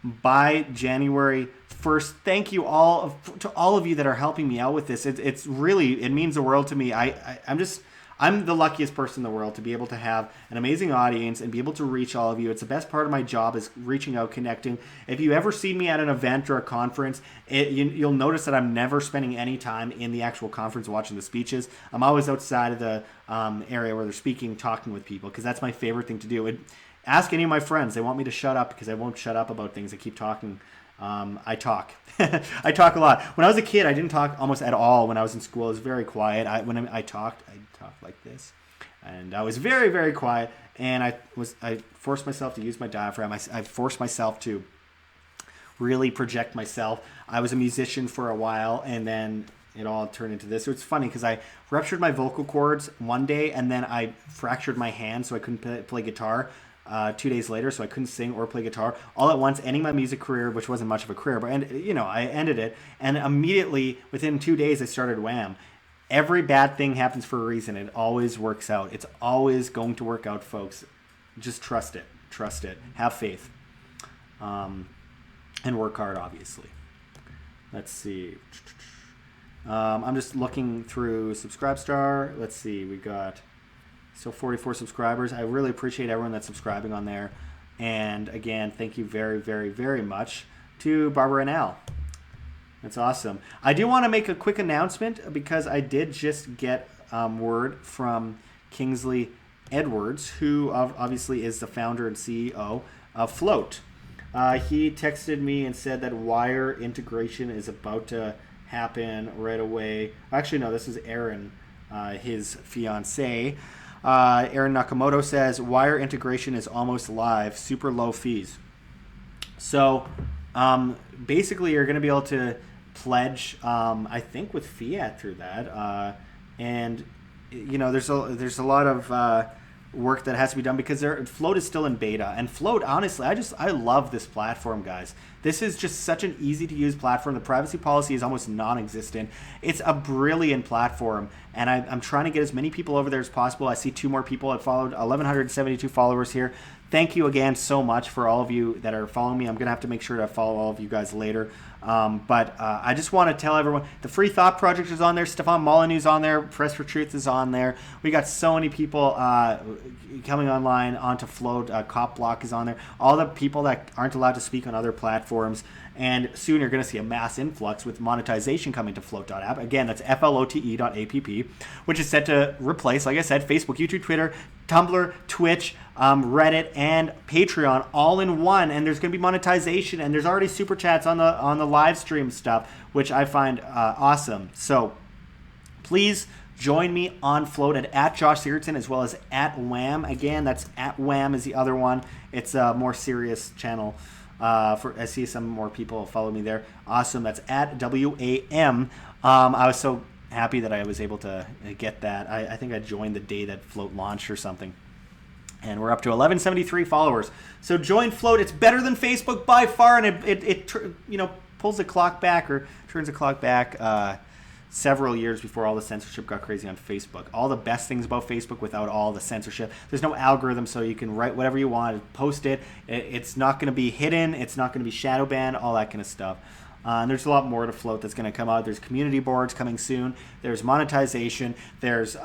by January 1st. Thank you to all of you that are helping me out with this. It's really, it means the world to me. I'm the luckiest person in the world to be able to have an amazing audience and be able to reach all of you. It's the best part of my job is reaching out, connecting. If you ever see me at an event or a conference, you'll notice that I'm never spending any time in the actual conference watching the speeches. I'm always outside of the area where they're speaking, talking with people, because that's my favorite thing to do. Ask any of my friends. They want me to shut up because I won't shut up about things. I keep talking. I talk. I talk a lot. When I was a kid, I didn't talk almost at all. When I was in school, I was very quiet. When I talked like this, and I was very, very quiet. And I forced myself to use my diaphragm. I forced myself to really project myself. I was a musician for a while, and then it all turned into this. So it's funny because I ruptured my vocal cords one day, and then I fractured my hand, so I couldn't play guitar. 2 days later, so I couldn't sing or play guitar all at once, ending my music career, which wasn't much of a career, but I ended it, and immediately within 2 days I started Wham. Every bad thing happens for a reason. It always works out. It's always going to work out, folks. Just trust it. Have faith, and work hard, obviously. Let's see. I'm just looking through Subscribestar. Let's see. We got 44 subscribers. I really appreciate everyone that's subscribing on there. And again, thank you very, very, very much to Barbara and Al. That's awesome. I do want to make a quick announcement because I did just get word from Kingsley Edwards, who obviously is the founder and CEO of Float. He texted me and said that wire integration is about to happen right away. Actually, no, this is Aaron, his fiance. Aaron Nakamoto says wire integration is almost live, super low fees. So basically you're going to be able to pledge, I think, with fiat through that. And there's a lot of work that has to be done because Float is still in beta. And Float, honestly, I love this platform, guys. This is just such an easy to use platform. The privacy policy is almost non-existent. It's a brilliant platform, and I'm trying to get as many people over there as possible. I see 2 more people. I've followed 1,172 followers here. Thank you again so much for all of you that are following me. I'm going to have to make sure to follow all of you guys later. But I just want to tell everyone, the Free Thought Project is on there. Stefan Molyneux's on there. Press for Truth is on there. We got so many people coming online onto Float. Cop Block is on there. All the people that aren't allowed to speak on other platforms. And soon you're going to see a mass influx with monetization coming to Float.app. Again, that's flote.app, which is set to replace, like I said, Facebook, YouTube, Twitter, Tumblr, Twitch, Reddit, and Patreon all in one. And there's going to be monetization, and there's already super chats on the live stream stuff, which I find awesome. So please join me on Float at Josh Sigurdson as well as at Wham. Again, that's at Wham is the other one. It's a more serious channel. I see some more people follow me there. Awesome. That's at WAM. I was so happy that I was able to get that. I think I joined the day that Float launched or something. And we're up to 1173 followers. So join Float. It's better than Facebook by far, and it pulls the clock back or turns the clock back several years before all the censorship got crazy on Facebook. All the best things about Facebook without all the censorship. There's no algorithm, so you can write whatever you want, post it. It's not going to be hidden. It's not going to be shadow banned, all that kind of stuff. And there's a lot more to Float that's going to come out. There's community boards coming soon. There's monetization. There's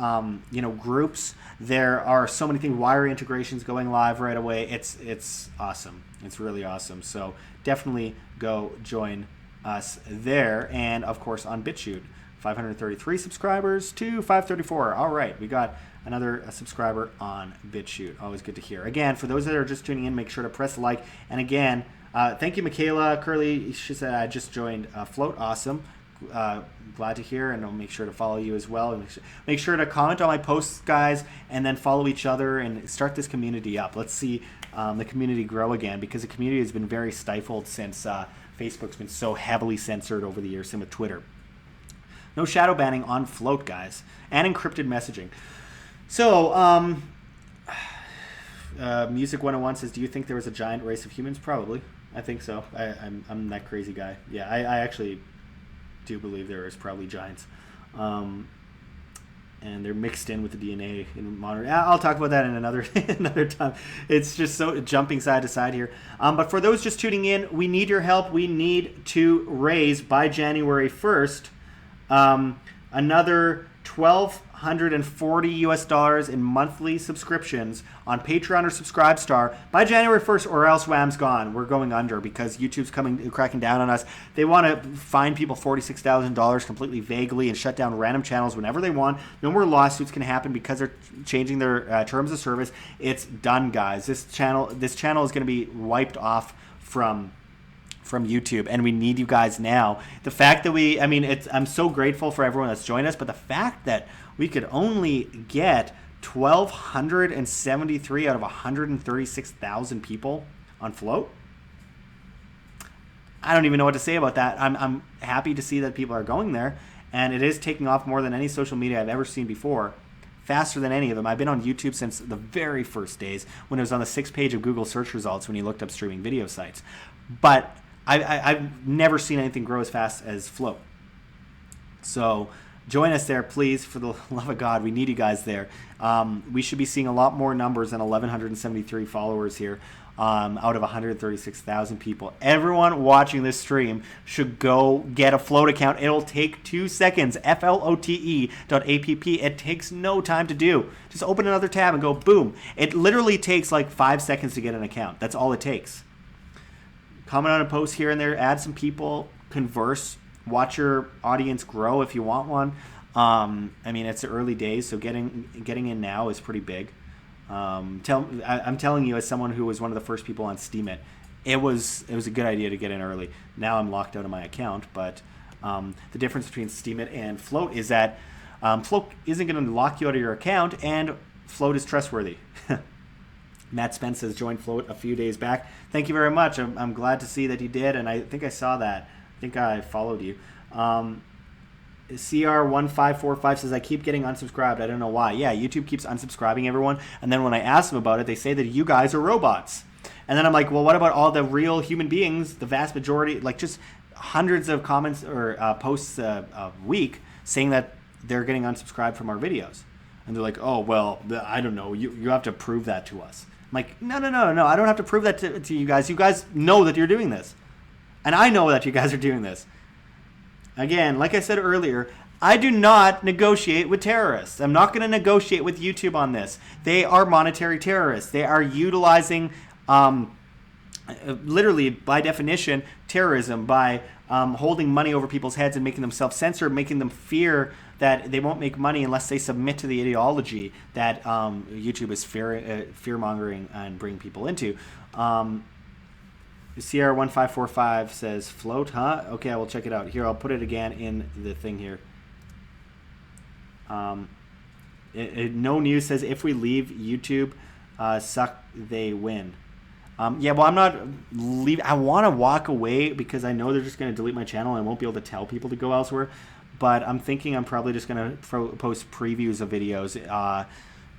groups. There are so many things. Wire integrations going live right away. It's awesome. It's really awesome. So definitely go join us there. And of course on BitChute. 533 subscribers to 534. All right, we got another subscriber on BitChute. Always good to hear. Again, for those that are just tuning in, make sure to press like. And again, thank you, Michaela Curley. She said I just joined Float. Awesome. Glad to hear, and I'll make sure to follow you as well. And make sure to comment on my posts, guys, and then follow each other and start this community up. Let's see the community grow again, because the community has been very stifled since Facebook's been so heavily censored over the years, same with Twitter. No shadow banning on Float, guys, and encrypted messaging. So, Music 101 says, do you think there was a giant race of humans? Probably. I think so. I'm that crazy guy. Yeah, I actually do believe there is probably giants. And they're mixed in with the DNA in modern. I'll talk about that in another time. It's just so jumping side to side here. But for those just tuning in, we need your help. We need to raise by January 1st another $1,240 in monthly subscriptions on Patreon or Subscribestar by January 1st, or else Wham's gone. We're going under because YouTube's cracking down on us. They want to fine people $46,000 completely vaguely and shut down random channels whenever they want. No more lawsuits can happen because they're changing their terms of service. It's done, guys. This channel is going to be wiped off from YouTube, and we need you guys now. The fact that I'm so grateful for everyone that's joined us, but the fact that we could only get 1,273 out of 136,000 people on Float, I don't even know what to say about that. I'm happy to see that people are going there, and it is taking off more than any social media I've ever seen before. Faster than any of them. I've been on YouTube since the very first days when it was on the 6th page of Google search results when you looked up streaming video sites. But I've never seen anything grow as fast as Float. So join us there, please, for the love of God. We need you guys there. We should be seeing a lot more numbers than 1,173 followers here out of 136,000 people. Everyone watching this stream should go get a Float account. It'll take 2 seconds. flote.app. It takes no time to do. Just open another tab and go boom. It literally takes like 5 seconds to get an account. That's all it takes. Comment on a post here and there, add some people, converse, watch your audience grow if you want one. It's the early days, so getting in now is pretty big. I'm telling you, as someone who was one of the first people on STEEMIT, it was a good idea to get in early. Now I'm locked out of my account, but the difference between STEEMIT and Float is that Float isn't going to lock you out of your account, and Float is trustworthy. Matt Spence has joined Float a few days back. Thank you very much. I'm glad to see that you did, and I think I saw that. I think I followed you. CR1545 says, I keep getting unsubscribed. I don't know why. Yeah, YouTube keeps unsubscribing everyone, and then when I ask them about it, they say that you guys are robots. And then I'm like, well, what about all the real human beings, the vast majority, like just hundreds of comments or posts a week saying that they're getting unsubscribed from our videos? And they're like, oh, well, I don't know. You have to prove that to us. I'm like, no. I don't have to prove that to you guys. You guys know that you're doing this. And I know that you guys are doing this. Again, like I said earlier, I do not negotiate with terrorists. I'm not going to negotiate with YouTube on this. They are monetary terrorists. They are utilizing, literally, by definition, terrorism by holding money over people's heads and making them self-censor, making them fear that they won't make money unless they submit to the ideology that YouTube is fear-mongering and bringing people into. CR1545 says, Float, huh? Okay, I will check it out. Here, I'll put it again in the thing here. No News says, if we leave YouTube, suck, they win. Yeah, well, I'm not leaving. I want to walk away because I know they're just going to delete my channel and I won't be able to tell people to go elsewhere. But I'm thinking I'm probably just going to post previews of videos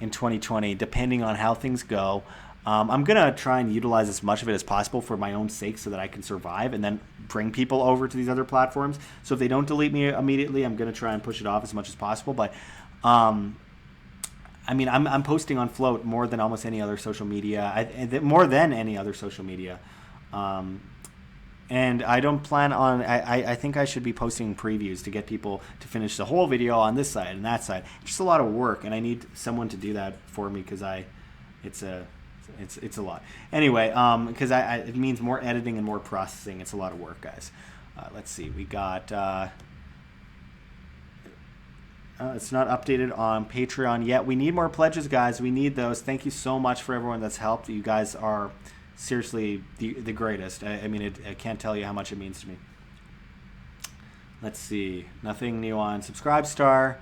in 2020, depending on how things go. I'm going to try and utilize as much of it as possible for my own sake so that I can survive and then bring people over to these other platforms. So if they don't delete me immediately, I'm going to try and push it off as much as possible. But, I'm posting on Float more than almost any other social media, more than any other social media. And I don't plan on, I think I should be posting previews to get people to finish the whole video on this side and that side. It's just a lot of work, and I need someone to do that for me because it's a lot. Anyway, because it means more editing and more processing. It's a lot of work, guys. Let's see. We got... it's not updated on Patreon yet. We need more pledges, guys. We need those. Thank you so much for everyone that's helped. You guys are seriously the greatest. I can't tell you how much it means to me. Let's see. Nothing new on Subscribestar.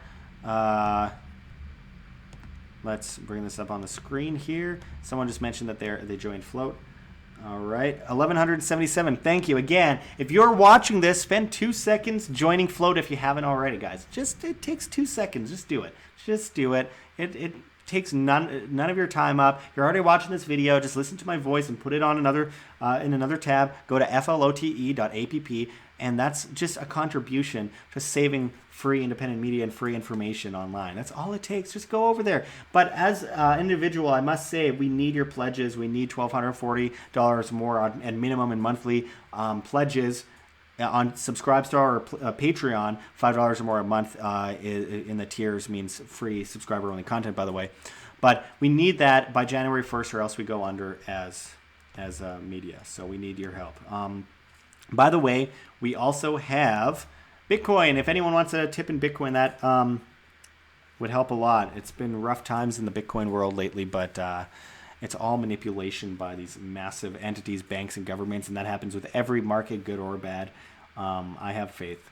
Let's bring this up on the screen here. Someone just mentioned that they joined Float. All right, 1,177. Thank you again. If you're watching this, spend 2 seconds joining Float if you haven't already, guys. It takes 2 seconds. Just do it. Just do it. It takes none of your time up. You're already watching this video. Just listen to my voice and put it on another in another tab. Go to flote.app, and that's just a contribution to saving free independent media and free information online. That's all it takes. Just go over there. But as an individual, I must say we need your pledges. We need $1,240 more and minimum and monthly pledges on Subscribestar or Patreon. $5 or more a month in the tiers means free subscriber only content, by the way. But we need that by January 1st, or else we go under as media. So we need your help. By the way, we also have Bitcoin. If anyone wants a tip in Bitcoin, that would help a lot. It's been rough times in the Bitcoin world lately, but it's all manipulation by these massive entities, banks, and governments, and that happens with every market, good or bad. I have faith.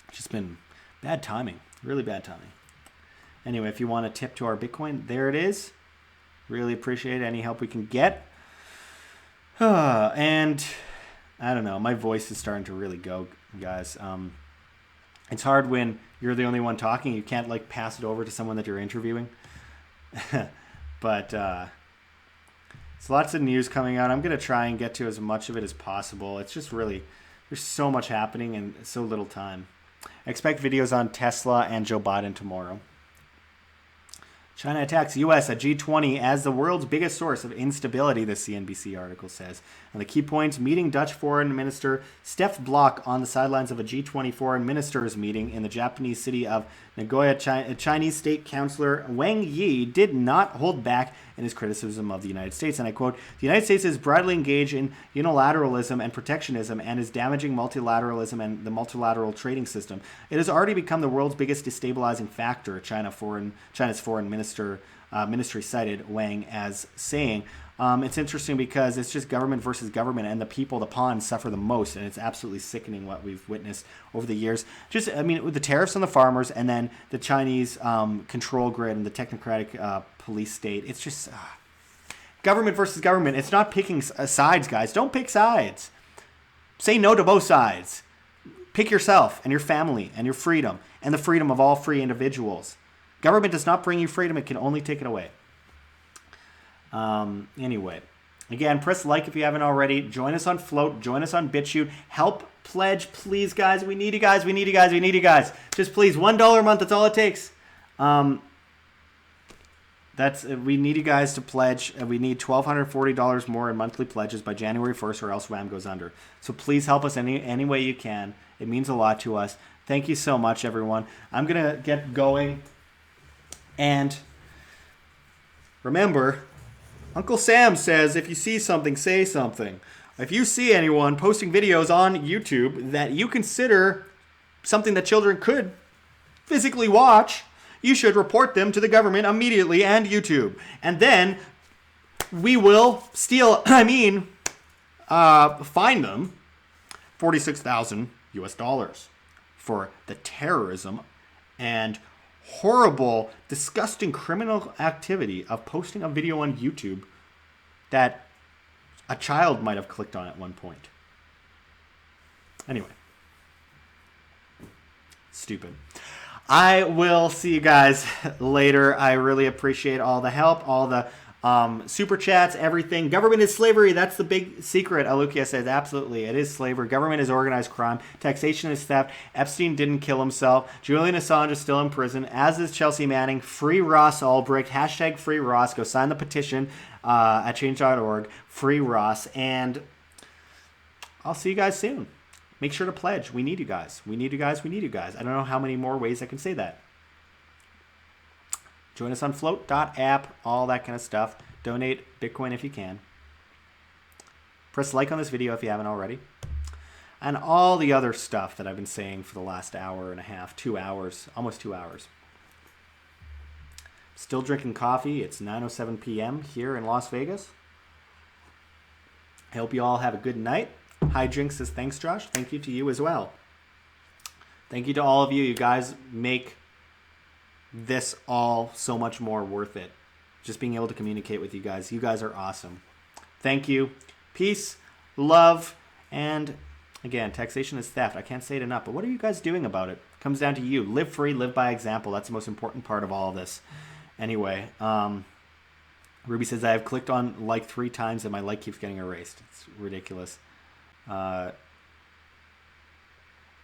It's just been bad timing, really bad timing. Anyway, if you want a tip to our Bitcoin, there it is. Really appreciate any help we can get. And I don't know, my voice is starting to really go, guys. It's hard when you're the only one talking. You can't like pass it over to someone that you're interviewing. But there's lots of news coming out. I'm going to try and get to as much of it as possible. It's just really, there's so much happening and so little time. I expect videos on Tesla and Joe Biden tomorrow. China attacks U.S. at G20 as the world's biggest source of instability, the CNBC article says. And the key points, meeting Dutch Foreign Minister Stef Blok on the sidelines of a G20 foreign ministers meeting in the Japanese city of Nagoya. Chinese State Councillor Wang Yi did not hold back in his criticism of the United States. And I quote, "The United States is broadly engaged in unilateralism and protectionism and is damaging multilateralism and the multilateral trading system. It has already become the world's biggest destabilizing factor," China's foreign ministry cited Wang as saying. It's interesting because it's just government versus government, and the people, the pawns, suffer the most, and it's absolutely sickening what we've witnessed over the years. Just, I mean, with the tariffs on the farmers and then the Chinese control grid and the technocratic police state, it's just government versus government. It's not picking sides, guys. Don't pick sides. Say no to both sides. Pick yourself and your family and your freedom and the freedom of all free individuals. Government does not bring you freedom. It can only take it away. Anyway, again, press like if you haven't already. Join us on Float. Join us on BitChute. Help pledge, please, guys. We need you guys. We need you guys. We need you guys. Just please, $1 a month. That's all it takes. We need you guys to pledge. We need $1,240 more in monthly pledges by January 1st, or else RAM goes under. So please help us any way you can. It means a lot to us. Thank you so much, everyone. I'm gonna get going. And remember, Uncle Sam says, if you see something, say something. If you see anyone posting videos on YouTube that you consider something that children could physically watch, you should report them to the government immediately and YouTube. And then we will fine them $46,000 US for the terrorism and horrible, disgusting criminal activity of posting a video on YouTube that a child might have clicked on at one point. Anyway. Stupid. I will see you guys later. I really appreciate all the help, all the super chats, everything. Government is slavery. That's the big secret. Alukia says, absolutely. It is slavery. Government is organized crime. Taxation is theft. Epstein didn't kill himself. Julian Assange is still in prison, as is Chelsea Manning. Free Ross Ulbricht. Hashtag free Ross. Go sign the petition at change.org. Free Ross. And I'll see you guys soon. Make sure to pledge. We need you guys. We need you guys. We need you guys. I don't know how many more ways I can say that. Join us on float.app, all that kind of stuff. Donate Bitcoin if you can. Press like on this video if you haven't already. And all the other stuff that I've been saying for the last hour and a half, 2 hours, almost 2 hours. Still drinking coffee. It's 9:07 p.m. here in Las Vegas. I hope you all have a good night. Hi Drink says, thanks, Josh. Thank you to you as well. Thank you to all of you. You guys make this all so much more worth it. Just being able to communicate with you guys. You guys are awesome. Thank you. Peace, love, and again, taxation is theft. I can't say it enough, but what are you guys doing about it? Comes down to you. Live free, live by example. That's the most important part of all of this. Anyway, Ruby says, I have clicked on like 3 times and my like keeps getting erased. It's ridiculous.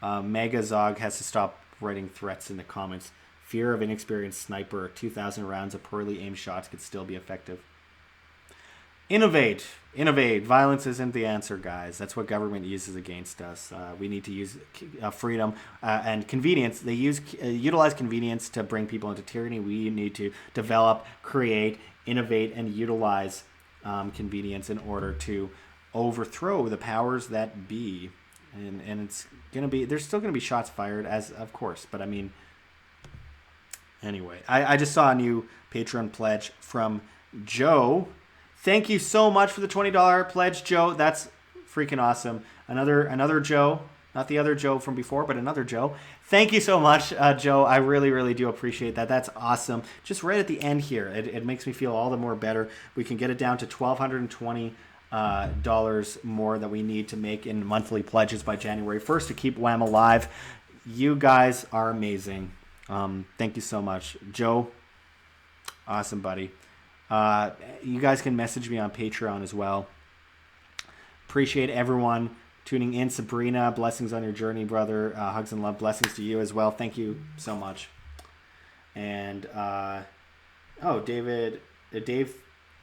Megazog has to stop writing threats in the comments. Fear of inexperienced sniper. 2,000 rounds of poorly aimed shots could still be effective. Innovate. Innovate. Violence isn't the answer, guys. That's what government uses against us. We need to use freedom and convenience. They utilize convenience to bring people into tyranny. We need to develop, create, innovate, and utilize convenience in order to overthrow the powers that be. And it's going to be, there's still going to be shots fired, as of course. But I mean, anyway, I just saw a new Patreon pledge from Joe. Thank you so much for the $20 pledge, Joe. That's freaking awesome. Another Joe, not the other Joe from before, but another Joe. Thank you so much, Joe. I really, really do appreciate that. That's awesome. Just right at the end here, it makes me feel all the more better. We can get it down to $1,220 dollars more that we need to make in monthly pledges by January 1st to keep Wham alive. You guys are amazing. Thank you so much, Joe. Awesome, buddy. You guys can message me on Patreon as well. Appreciate everyone tuning in. Sabrina, blessings on your journey, brother. Hugs and love, blessings to you as well. Thank you so much. And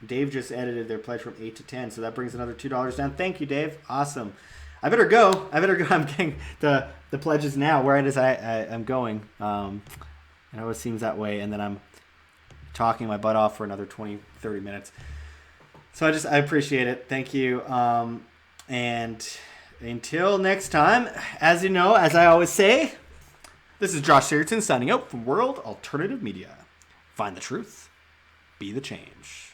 Dave just edited their pledge from 8 to 10, so that brings another $2 down. Thank you, Dave. Awesome. I better go. I'm getting the pledges now. Where it is I'm going. It always seems that way, and then I'm talking my butt off for another 20-30 minutes. So I appreciate it. Thank you. And until next time, as you know, as I always say, this is Josh Sigurdson signing out from World Alternative Media. Find the truth. Be the change.